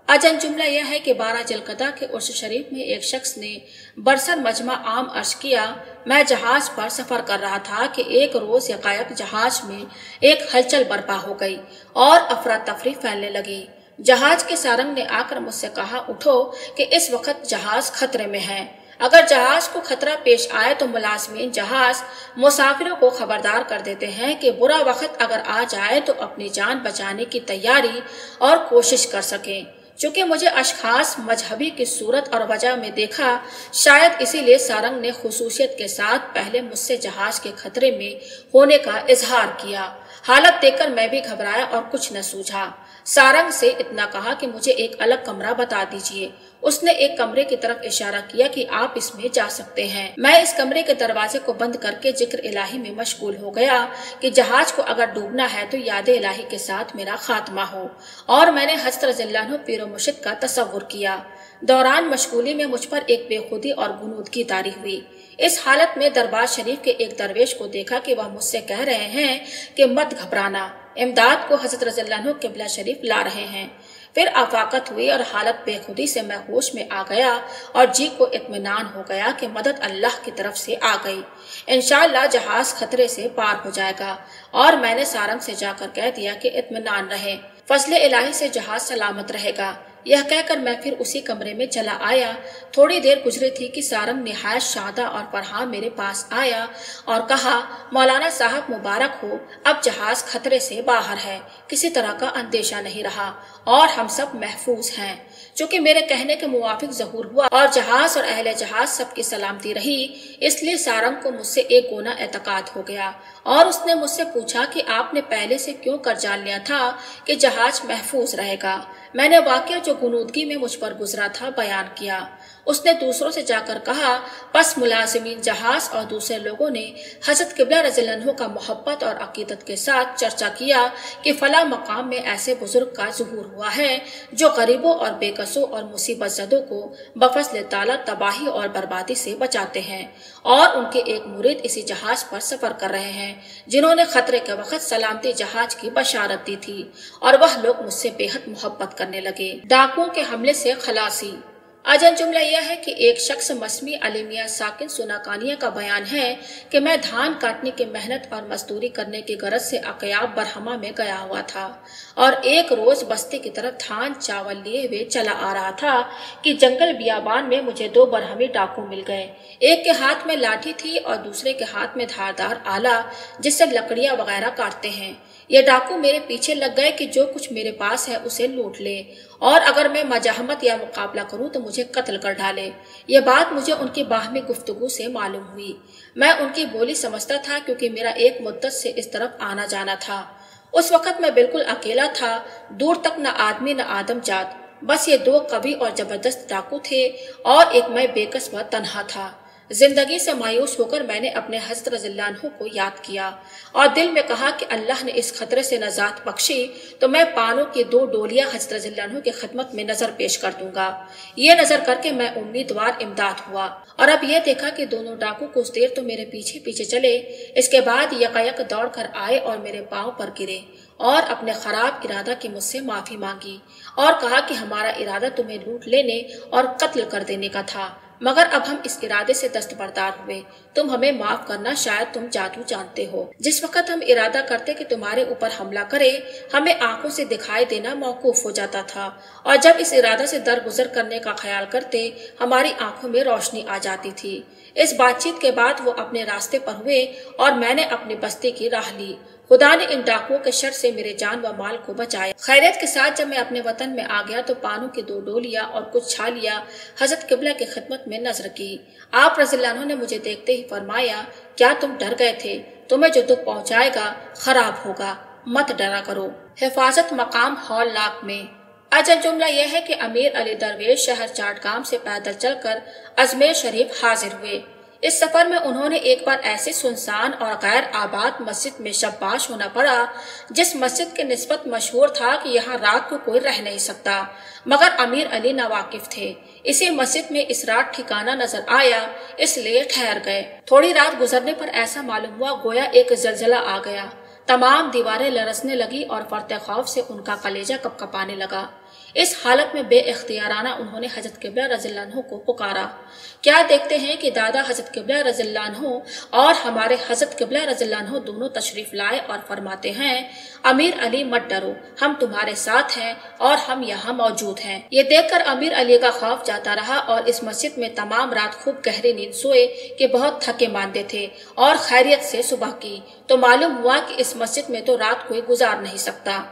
अजन जुमला यह है कि 12 जिलकदा के उर्स शरीफ में एक शख्स ने बरसर मजमा आम अर्ज किया, मैं जहाज पर सफर कर रहा था कि एक रोज यकायक जहाज में एक हलचल बर्पा हो गई और अफरा तफरी फैलने लगी। जहाज के सारंग ने आकर मुझसे कहा, उठो कि इस वक्त जहाज खतरे में है। अगर जहाज को खतरा पेश आए तो मुलाजमीन जहाज मुसाफिरों को खबरदार कर देते हैं कि बुरा वक्त अगर आ जाए तो अपनी जान बचाने की तैयारी और कोशिश कर सकें। चूंकि मुझे अशखास मजहबी की सूरत और वजह में देखा, शायद इसीलिए सारंग ने खुसूसियत के साथ पहले मुझसे जहाज के खतरे में होने का इजहार किया। हालत देखकर मैं भी घबराया और कुछ न सूझा। सारंग से इतना कहा कि मुझे एक अलग कमरा बता दीजिए। उसने एक कमरे की तरफ इशारा किया कि आप इसमें जा सकते हैं। मैं इस कमरे के दरवाजे को बंद करके जिक्र इलाही में मशगूल हो गया कि जहाज को अगर डूबना है तो याद इलाही के साथ मेरा खात्मा हो, और मैंने हज़रत रज़ियल्लाहु अन्हु पीर मुर्शिद का तसव्वुर किया। दौरान मशगूली में मुझ पर एक बेखुदी और गुनूदगी तारी हुई। इस हालत में दरबार शरीफ के एक दरवेश को देखा कि वह मुझसे कह रहे हैं कि मत घबराना, इमदाद को हज़रत रज़ियल्लाहु अन्हु किबला शरीफ ला रहे हैं। फिर आफाकत हुई और हालत बेखुदी से मैं होश में आ गया और जी को इत्मीनान हो गया कि मदद अल्लाह की तरफ से आ गई। इंशाअल्लाह जहाज खतरे से पार हो जाएगा। और मैंने सारंग से जाकर कह दिया कि इत्मीनान रहे, फजले इलाही से जहाज सलामत रहेगा। यह कहकर मैं फिर उसी कमरे में चला आया। थोड़ी देर गुजरी थी कि सारंग निहायत शादा और फरहा मेरे पास आया और कहा, मौलाना साहब मुबारक हो, अब जहाज खतरे से बाहर है, किसी तरह का अंदेशा नहीं रहा और हम सब महफूज हैं। चूंकि मेरे कहने के मुवाफिक ज़हूर हुआ और जहाज और अहले जहाज सबकी सलामती रही, इसलिए सारंग को मुझसे एक गोना एतकाद हो गया और उसने मुझसे पूछा कि आपने पहले से क्यों कर जान लिया था कि जहाज महफूज रहेगा। मैंने वाकया जो गुनूदगी में मुझ पर गुजरा था बयान किया। उसने दूसरों से जाकर कहा, बस मुलाजिमीन जहाज और दूसरे लोगों ने हज़रत किबला रज़ियल्लाहु अन्हु का मोहब्बत और अकीदत के साथ चर्चा किया कि फला मकाम में ऐसे बुजुर्ग का ज़ुहूर हुआ है जो गरीबों और बेकसों और मुसीबत ज़दों को बफज़ल ताला तबाही और बर्बादी से बचाते हैं, और उनके एक मुरीद इसी जहाज पर सफर कर रहे हैं जिन्होंने खतरे के वक्त सलामती जहाज की बशारत दी थी, और वह लोग मुझसे बेहद मोहब्बत करने लगे। डाकुओं के हमले से खलासी। अजन जुमला यह है कि एक शख्स मस्मी अलीमिया साकिन सुनाकानिया का बयान है कि मैं धान काटने की मेहनत और मजदूरी करने की गरज से अकयाब बरहमा में गया हुआ था और एक रोज बस्ती की तरफ धान चावल लिए हुए चला आ रहा था कि जंगल बियाबान में मुझे 2 बरहमी डाकू मिल गए। एक के हाथ में लाठी थी और दूसरे के हाथ में धारदार आला जिससे लकड़ियां वगैरह काटते हैं। ये डाकू मेरे पीछे लग गए कि जो कुछ मेरे पास है उसे लूट ले, और अगर मैं मजाहमत या मुकाबला करूं तो मुझे कत्ल कर डाले। ये बात मुझे उनकी बाहमी गुफ्तगू से मालूम हुई। मैं उनकी बोली समझता था क्योंकि मेरा एक मुद्दत से इस तरफ आना जाना था। उस वक्त मैं बिल्कुल अकेला था, दूर तक न आदमी न आदम जात, बस ये दो कवि और जबरदस्त डाकू थे और एक मैं बेकस व तन्हा था। जिंदगी से मायूस होकर मैंने अपने हज़रत रज़ियल्लाहु अन्हु को याद किया और दिल में कहा कि अल्लाह ने इस खतरे से नजात बख्शी तो मैं पानों की 2 डोलियां हज़रत रज़ियल्लाहु अन्हु की खिदमत में नजर पेश कर दूंगा। ये नजर करके मैं उम्मीदवार इमदाद हुआ और अब ये देखा कि दोनों डाकू कुछ देर तो मेरे पीछे पीछे चले, इसके बाद यकायक दौड़ कर आए और मेरे पांव पर गिरे और अपने खराब इरादा की मुझसे माफी मांगी और कहा कि हमारा इरादा तुम्हें लूट लेने और कत्ल कर देने का था, मगर अब हम इस इरादे से दस्तबरदार हुए। तुम हमें माफ करना, शायद तुम जादू जानते हो। जिस वक्त हम इरादा करते कि तुम्हारे ऊपर हमला करे, हमें आंखों से दिखाई देना मौकूफ हो जाता था और जब इस इरादा से दरगुजर करने का ख्याल करते, हमारी आंखों में रोशनी आ जाती थी। इस बातचीत के बाद वो अपने रास्ते पर हुए और मैंने अपनी बस्ती की राह ली। खुदा ने इन डाकुओं के शर से मेरे जान व माल को बचाया। खैरियत के साथ जब मैं अपने वतन में आ गया तो पानों की 2 डोलियां और कुछ छालियां हजरत किबला की खिदमत में नजर की। आप रज़ियल्लाहु अन्हु ने मुझे देखते ही फरमाया, क्या तुम डर गए थे? तुम्हें जो दुख पहुंचाएगा खराब होगा, मत डरा करो। हिफाजत मकाम हॉल लाक में। अजल जुमला यह है कि अमीर अली दरवेश शहर चाटगाम से पैदल चलकर अजमेर शरीफ हाजिर हुए। इस सफर में उन्होंने एक बार ऐसे सुनसान और गैर आबाद मस्जिद में शब्बाश होना पड़ा जिस मस्जिद के निस्बत मशहूर था कि यहाँ रात को कोई रह नहीं सकता, मगर अमीर अली नावाकिफ थे। इसी मस्जिद में इस रात ठिकाना नजर आया, इसलिए ठहर गए। थोड़ी रात गुजरने पर ऐसा मालूम हुआ गोया एक जलजला आ गया। तमाम दीवारें लरसने लगी और फर्ते खौफ से उनका कलेजा कपकपाने लगा। इस हालत में बेइख्तियाराना उन्होंने हजरत किबला रज़ियल्लाहु अन्हु को पुकारा। क्या देखते हैं कि दादा हजरत किबला रज़ियल्लाहु अन्हु और हमारे हजरत किबला रज़ियल्लाहु अन्हु दोनों तशरीफ लाए और फरमाते हैं, अमीर अली मत डरो, हम तुम्हारे साथ हैं और हम यहाँ मौजूद हैं। ये देखकर अमीर अली का खौफ जाता रहा और इस मस्जिद में तमाम रात खूब गहरी नींद सोए कि बहुत थके मांदे थे और खैरियत से सुबह की तो मालूम हुआ कि इस मस्जिद में तो रात कोई गुजार नहीं सकता।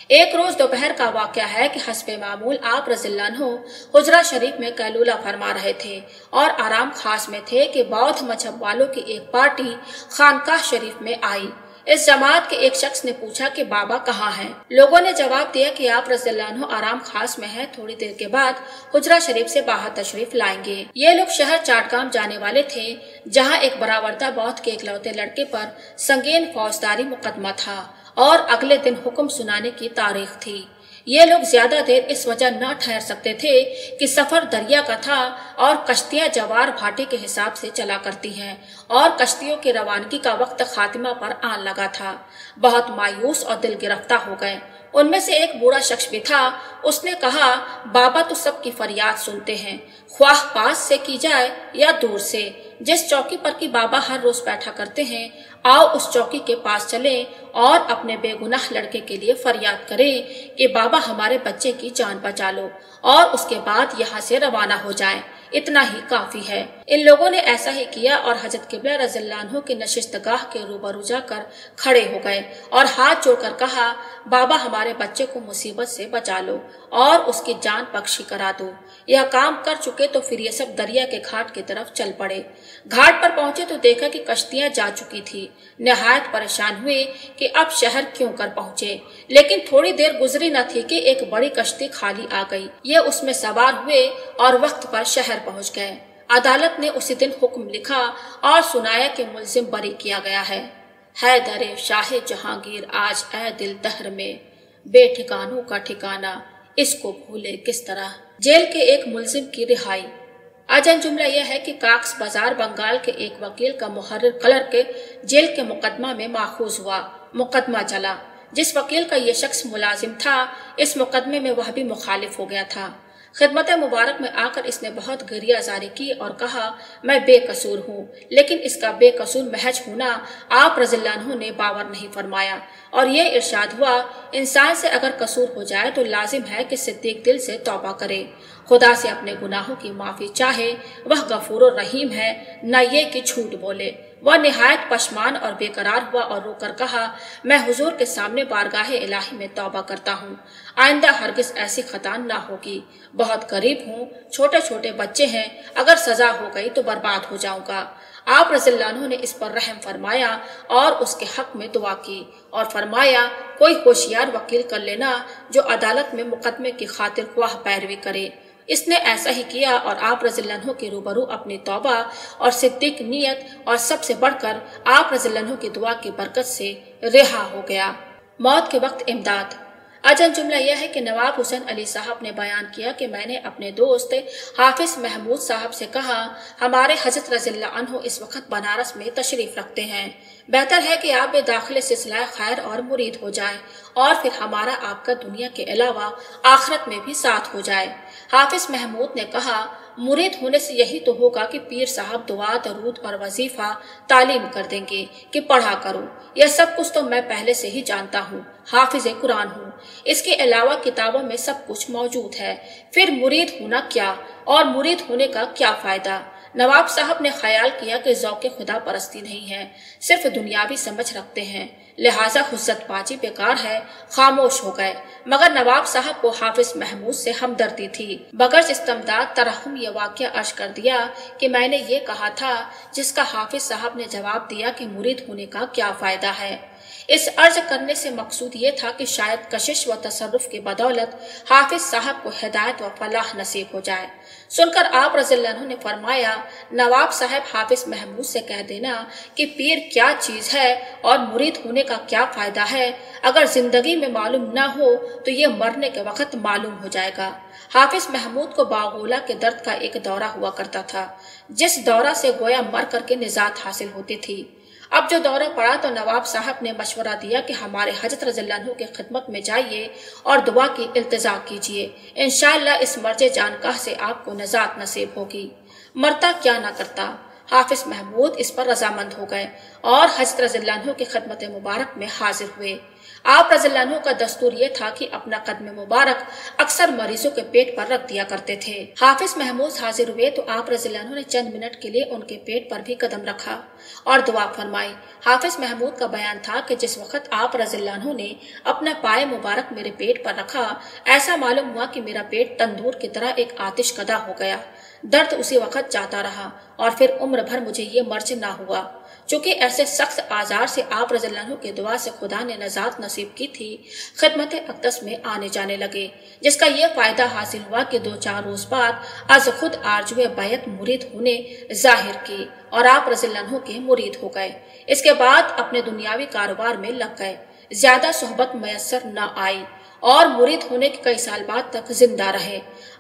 एक रोज दोपहर का वाकया है कि हस्बे मामूल आप रज़ियल्लाहु अन्हु हुजरा शरीफ में कैलूला फरमा रहे थे और आराम खास में थे कि बौद्ध मजहब वालों की एक पार्टी खानकाह शरीफ में आई। इस जमात के एक शख्स ने पूछा कि बाबा कहाँ हैं? लोगों ने जवाब दिया कि आप रज़ियल्लाहु अन्हु आराम खास में हैं, थोड़ी देर के बाद हुजरा शरीफ से बाहर तशरीफ लाएंगे। ये लोग शहर चाटगाम जाने वाले थे, जहाँ एक बरावरदा बौद्ध के इकलौते लड़के पर संगीन फौजदारी मुकदमा था और अगले दिन हुक्म सुनाने की तारीख थी। ये लोग ज्यादा देर इस वजह न ठहर सकते थे कि सफर दरिया का था और कश्तियां जवार भाटे के हिसाब से चला करती हैं और कश्तियों की रवानगी का वक्त खातिमा पर आन लगा था। बहुत मायूस और दिल गिरफ्ता हो गए। उनमें से एक बूढ़ा शख्स भी था। उसने कहा, बाबा तो सबकी फरियाद सुनते हैं, ख्वाह पास से की जाए या दूर से। जिस चौकी पर की बाबा हर रोज बैठा करते हैं, आओ उस चौकी के पास चलें और अपने बेगुनाह लड़के के लिए फरियाद करें कि बाबा हमारे बच्चे की जान बचा लो और उसके बाद यहाँ से रवाना हो जाएं। इतना ही काफी है। इन लोगों ने ऐसा ही किया और हजरत किबला रज़ियल्लाहु अन्हु की नशिस्तगाह के रूबरू जाकर खड़े हो गए और हाथ जोड़कर कहा, बाबा हमारे बच्चे को मुसीबत से बचा लो और उसकी जान बख्शी करा दो। यह काम कर चुके तो फिर ये सब दरिया के घाट की तरफ चल पड़े। घाट पर पहुंचे तो देखा कि कश्तियां जा चुकी थी। निहायत परेशान हुए कि अब शहर क्यों कर पहुंचे, लेकिन थोड़ी देर गुजरी न थी कि एक बड़ी कश्ती खाली आ गई। ये उसमें सवार हुए और वक्त पर शहर पहुंच गए। अदालत ने उसी दिन हुक्म लिखा और सुनाया कि मुल्जिम बरी किया गया है। हैदर शाह जहांगीर आज ए दिल दहर में, बेठिकानों का ठिकाना इसको भूले किस तरह। जेल के एक मुल्जिम की रिहाई। अजल जुमला यह है कि काक्स बाजार बंगाल के एक वकील का मुहर्रिर क्लर्क जेल के मुकदमा में माखूज हुआ। मुकदमा चला। जिस वकील का ये शख्स मुलाजिम था, इस मुकदमे में वह भी मुखालिफ हो गया था। खिदमत मुबारक में आकर इसने बहुत गिरिया जारी की और कहा, मैं बेकसूर हूँ, लेकिन इसका बेकसूर महज होना आप रज़ियल्लाहु अन्हु ने बावर नहीं फरमाया और ये इरशाद हुआ, इंसान से अगर कसूर हो जाए तो लाजिम है कि सिद्दीक दिल से तौबा करे, खुदा से अपने गुनाहों की माफी चाहे, वह गफूर रहीम है, न ये कि झूठ बोले। وہ نہایت پشمان اور بے قرار ہوا اور رو کر کہا، میں حضور کے سامنے بارگاہ الہی میں توبہ کرتا ہوں، آئندہ ہرگز ایسی خطا نہ ہوگی، بہت غریب ہوں، چھوٹے چھوٹے بچے ہیں، اگر سزا ہو گئی تو برباد ہو جاؤں گا۔ آپ رضی اللہ عنہ نے اس پر رحم فرمایا اور اس کے حق میں دعا کی اور فرمایا، کوئی ہوشیار وکیل کر لینا جو عدالت میں مقدمے کی خاطر خواہ پیروی کرے۔ اس نے ایسا ہی کیا اور آپ رضی اللہ عنہ کے روبرو اپنی توبہ اور صدیق نیت اور سب سے بڑھ کر آپ رضی اللہ عنہ کی دعا کی برکت سے رہا ہو گیا۔ موت کے وقت امداد۔ اجل جملہ یہ ہے کہ نواب حسین علی صاحب نے بیان کیا کہ میں نے اپنے دوست حافظ محمود صاحب سے کہا، ہمارے حضرت رضی اللہ عنہ اس وقت بنارس میں تشریف رکھتے ہیں، بہتر ہے کہ آپ داخل سلسلہ خیر اور مرید ہو جائے اور پھر ہمارا آپ کا دنیا کے علاوہ آخرت میں بھی ساتھ ہو جائے۔ حافظ محمود نے کہا، مرید ہونے سے یہی تو ہوگا کہ پیر صاحب دعا درود اور وظیفہ تعلیم کر دیں گے کہ پڑھا کرو، یہ سب کچھ تو میں پہلے سے ہی جانتا ہوں، حافظ قرآن ہوں، اس کے علاوہ کتابوں میں سب کچھ موجود ہے، پھر مرید ہونا کیا اور مرید ہونے کا کیا فائدہ؟ نواب صاحب نے خیال کیا کہ ذوق خدا پرستی نہیں ہے، صرف دنیاوی سمجھ رکھتے ہیں، لہٰذا حجت بازی بیکار ہے، خاموش ہو گئے۔ مگر نواب صاحب کو حافظ محمود سے ہمدردی تھی، بغرض استمداد ترحم یہ واقعہ عرض کر دیا کہ میں نے یہ کہا تھا، جس کا حافظ صاحب نے جواب دیا کہ مرید ہونے کا کیا فائدہ ہے۔ اس عرض کرنے سے مقصود یہ تھا کہ شاید کشش و تصرف کی بدولت حافظ صاحب کو ہدایت و فلاح نصیب ہو جائے۔ سن کر آپ رضی اللہ عنہ نے فرمایا، نواب صاحب حافظ محمود سے کہہ دینا کہ پیر کیا چیز ہے اور مرید ہونے کا کیا فائدہ ہے، اگر زندگی میں معلوم نہ ہو تو یہ مرنے کے وقت معلوم ہو جائے گا۔ حافظ محمود کو باغولہ کے درد کا ایک دورہ ہوا کرتا تھا، جس دورہ سے گویا مر کر کے نجات حاصل ہوتی تھی۔ اب جو دورہ پڑا تو نواب صاحب نے مشورہ دیا کہ ہمارے حضرت رضی اللہ عنہ کی خدمت میں جائیے اور دعا کی التجا کیجیے، انشاءاللہ اس مرج جانکاہ سے آپ کو نجات نصیب ہوگی، مرتا کیا نہ کرتا۔ حافظ محمود اس پر رضامند ہو گئے اور حضرت رضی اللہ عنہ کی خدمت مبارک میں حاضر ہوئے۔ آپ رضی اللہ عنہ کا دستور یہ تھا کہ اپنا قدم مبارک اکثر مریضوں کے پیٹ پر رکھ دیا کرتے تھے۔ حافظ محمود حاضر ہوئے تو آپ رضی اللہ عنہ نے چند منٹ کے لیے ان کے پیٹ پر بھی قدم رکھا اور دعا فرمائی۔ حافظ محمود کا بیان تھا کہ جس وقت آپ رضی اللہ عنہ نے اپنا پائے مبارک میرے پیٹ پر رکھا، ایسا معلوم ہوا کہ میرا پیٹ تندور کی طرح ایک آتش کدہ ہو گیا، درد اسی وقت جاتا رہا اور پھر عمر بھر مجھے یہ مرج نہ ہوا۔ چونکہ ایسے سخت آزار سے آپ رضی اللہ عنہ کے دعا سے خدا نے نجات نصیب کی تھی، خدمت اقدس میں آنے جانے لگے، جس کا یہ فائدہ حاصل ہوا کہ 2-4 روز بعد از خود آرزوئے بیعت مرید ہونے ظاہر کی اور آپ رضی اللہ عنہ کے مرید ہو گئے۔ اس کے بعد اپنے دنیاوی کاروبار میں لگ گئے، زیادہ صحبت میسر نہ آئی اور مرید ہونے کے کئی سال بعد تک زندہ رہے۔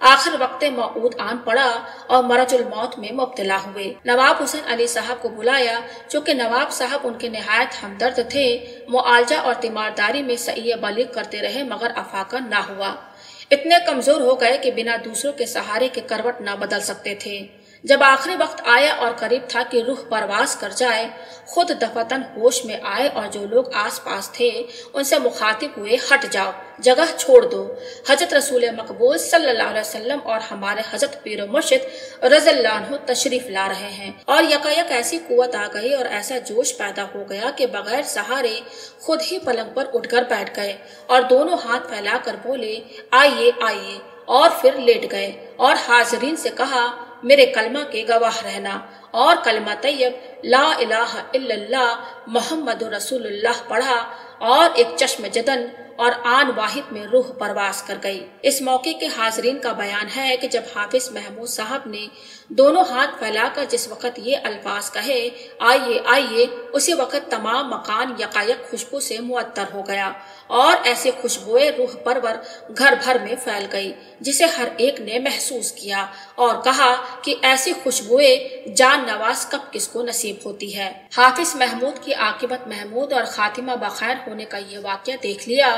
آخر وقت موعود آن پڑا اور مرج الموت میں مبتلا ہوئے۔ نواب حسین علی صاحب کو بلایا، چونکہ نواب صاحب ان کے نہایت ہمدرد تھے، معالجہ اور تیمارداری میں سعی بلیغ کرتے رہے مگر افاقہ نہ ہوا۔ اتنے کمزور ہو گئے کہ بنا دوسروں کے سہارے کے کروٹ نہ بدل سکتے تھے۔ جب آخری وقت آیا اور قریب تھا کہ روح پرواز کر جائے، خود دفعتاً ہوش میں آئے اور جو لوگ آس پاس تھے ان سے مخاطب ہوئے، ہٹ جاؤ، جگہ چھوڑ دو، حضرت رسول مقبول صلی اللہ علیہ وسلم اور ہمارے حضرت پیر و مرشد رضی اللہ عنہ تشریف لا رہے ہیں۔ اور یکایک ایسی قوت آ گئی اور ایسا جوش پیدا ہو گیا کہ بغیر سہارے خود ہی پلنگ پر اٹھ کر بیٹھ گئے اور دونوں ہاتھ پھیلا کر بولے، آئیے آئیے، اور پھر لیٹ گئے اور حاضرین سے کہا، میرے کلمہ کے گواہ رہنا، اور کلمہ طیب لا الہ الا اللہ محمد رسول اللہ پڑھا اور ایک چشم جدن اور آن واحد میں روح پرواز کر گئی۔ اس موقع کے حاضرین کا بیان ہے کہ جب حافظ محمود صاحب نے دونوں ہاتھ پھیلا کر جس وقت یہ الفاظ کہے، آئیے آئیے، اسی وقت تمام مکان یکایک خوشبو سے معطر ہو گیا اور ایسے خوشبوئے روح پرور گھر بھر میں پھیل گئی جسے ہر ایک نے محسوس کیا اور کہا کہ ایسی خوشبوئے جان نواز کب کس کو نصیب ہوتی ہے۔ حافظ محمود کی عاقبت محمود اور خاتمہ بخیر ہونے کا یہ واقعہ دیکھ لیا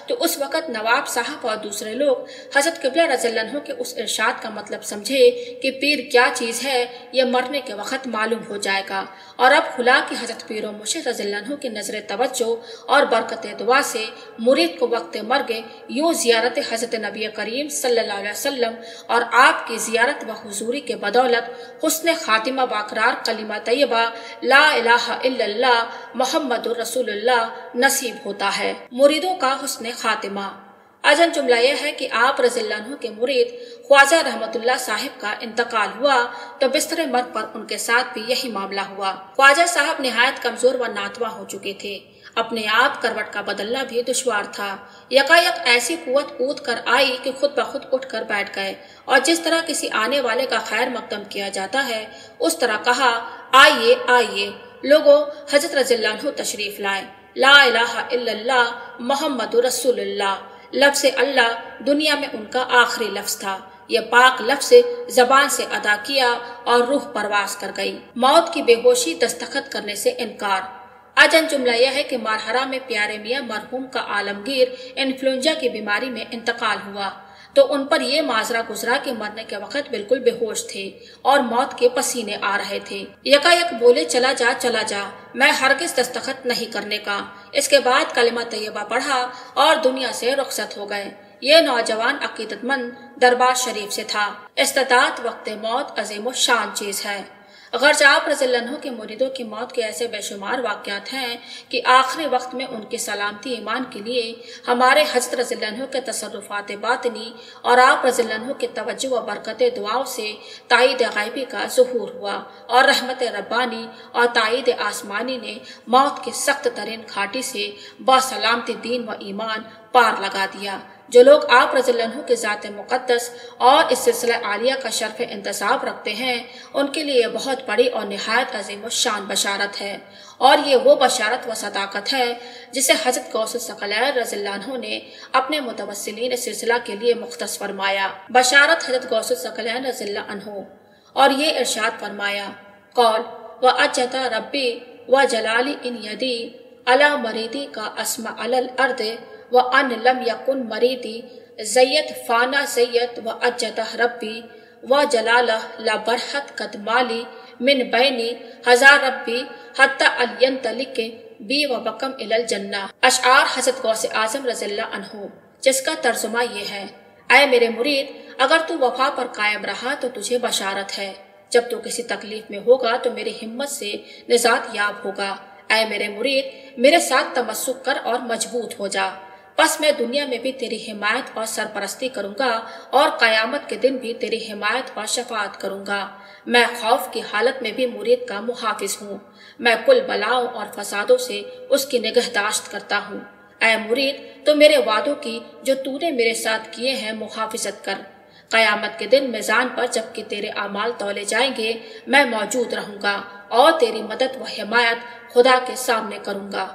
تو اس وقت نواب صاحب اور دوسرے لوگ حضرت قبلہ رضی اللہ عنہ کے اس ارشاد کا مطلب سمجھے کہ پیر کیا چیز ہے، یہ مرنے کے وقت معلوم ہو جائے گا، اور اب کھلا کہ حضرت پیر و مرشد رضی اللہ عنہ کی نظر توجہ اور برکت دعا سے مرید کو وقت مرگ یوں زیارت حضرت نبی کریم صلی اللہ علیہ وسلم اور آپ کی زیارت و حضوری کے بدولت حسن خاتمہ اقرار کلمہ طیبہ لا الہ الا اللہ محمد رسول اللہ نصیب ہوتا ہے۔ مریدوں کا حسن خاتمہ۔ اجن جملہ یہ ہے کہ آپ رضی اللہ عنہ کے مرید خواجہ رحمت اللہ صاحب کا انتقال ہوا تو بستر مرگ پر ان کے ساتھ بھی یہی معاملہ ہوا۔ خواجہ صاحب نہایت کمزور و ناتواں ہو چکے تھے، اپنے آپ کروٹ کا بدلنا بھی دشوار تھا۔ یکایک ایسی قوت اود کر آئی کہ خود بخود اٹھ کر بیٹھ گئے اور جس طرح کسی آنے والے کا خیر مقدم کیا جاتا ہے اس طرح کہا، آئیے آئیے لوگوں، حضرت رضی اللہ عنہ تشریف لائے۔ لا الہ الا اللہ محمد رسول اللہ، لفظ اللہ دنیا میں ان کا آخری لفظ تھا۔ یہ پاک لفظ زبان سے ادا کیا اور روح پرواز کر گئی۔ موت کی بے ہوشی دستخط کرنے سے انکار۔ اجن جملہ یہ ہے کہ مارہرہ میں پیارے میاں مرحوم کا عالمگیر انفلوئنجا کی بیماری میں انتقال ہوا تو ان پر یہ معذرہ گزرا کہ مرنے کے وقت بالکل بے ہوش تھے اور موت کے پسینے آ رہے تھے۔ یکایک بولے، چلا جا چلا جا، میں ہرگز دستخط نہیں کرنے کا۔ اس کے بعد کلمہ طیبہ پڑھا اور دنیا سے رخصت ہو گئے۔ یہ نوجوان عقیدت مند دربار شریف سے تھا۔ استطاعت وقت موت عظیم و شان چیز ہے۔ اگرچہ آپ رضی اللہ عنہ کے مریدوں کی موت کے ایسے بے شمار واقعات ہیں کہ آخری وقت میں ان کی سلامتی ایمان کے لیے ہمارے حضرت رضی اللہ عنہ کے تصرفات باطنی اور آپ رضی اللہ عنہ کے توجہ و برکت دعاؤں سے تائید غیبی کا ظہور ہوا اور رحمت ربانی اور تائید آسمانی نے موت کے سخت ترین گھاٹی سے بسلامتی دین و ایمان پار لگا دیا۔ جو لوگ آپ رضی اللہ عنہ کے ذات مقدس اور اس سلسلہ عالیہ کا شرف انتصاب رکھتے ہیں ان کے لیے بہت بڑی اور نہایت عظیم و شان بشارت ہے، اور یہ وہ بشارت و صداقت ہے جسے حضرت غوث الثقلین رضی اللہ عنہ نے اپنے متوسلین اس سلسلہ کے لیے مختص فرمایا۔ بشارت حضرت غوث الثقلین رضی اللہ عنہ، اور یہ ارشاد فرمایا، قول وَأَجَّتَ رَبِّي وَجَلَالِ إِنْ يَدِي عَلَى مَرِيدِي کا اسم عَلَى الْأَرْضِ وَأَنْ لَمْ يَكُنْ مَرِيدِي زَيَّتْ فَانَا زَيَّتْ وَأَجَّتَ رَبِّي وَجَلَالَهُ لَبَرْحَتْ قَدْ مَالِي مِنْ بَيْنِ ہزار ربی حتی الینطلق بی وبکم الی الجنہ۔ اشعار حضرت غوث اعظم رضی اللہ عنہ، جس کا ترجمہ یہ ہے، اے میرے مرید، اگر تو وفا پر قائم رہا تو تجھے بشارت ہے، جب تو کسی تکلیف میں ہوگا تو میری ہمت سے نجات یاب ہوگا۔ اے میرے مرید، میرے ساتھ تمسک کر اور مضبوط ہو جا، پس میں دنیا میں بھی تیری حمایت اور سرپرستی کروں گا اور قیامت کے دن بھی تیری حمایت اور شفاعت کروں گا۔ میں خوف کی حالت میں بھی مرید کا محافظ ہوں، میں کل بلاؤں اور فسادوں سے اس کی نگہداشت کرتا ہوں۔ اے مرید، تو میرے وعدوں کی جو تو نے میرے ساتھ کیے ہیں محافظت کر۔ قیامت کے دن میزان پر جب کہ تیرے اعمال تولے جائیں گے میں موجود رہوں گا اور تیری مدد و حمایت خدا کے سامنے کروں گا۔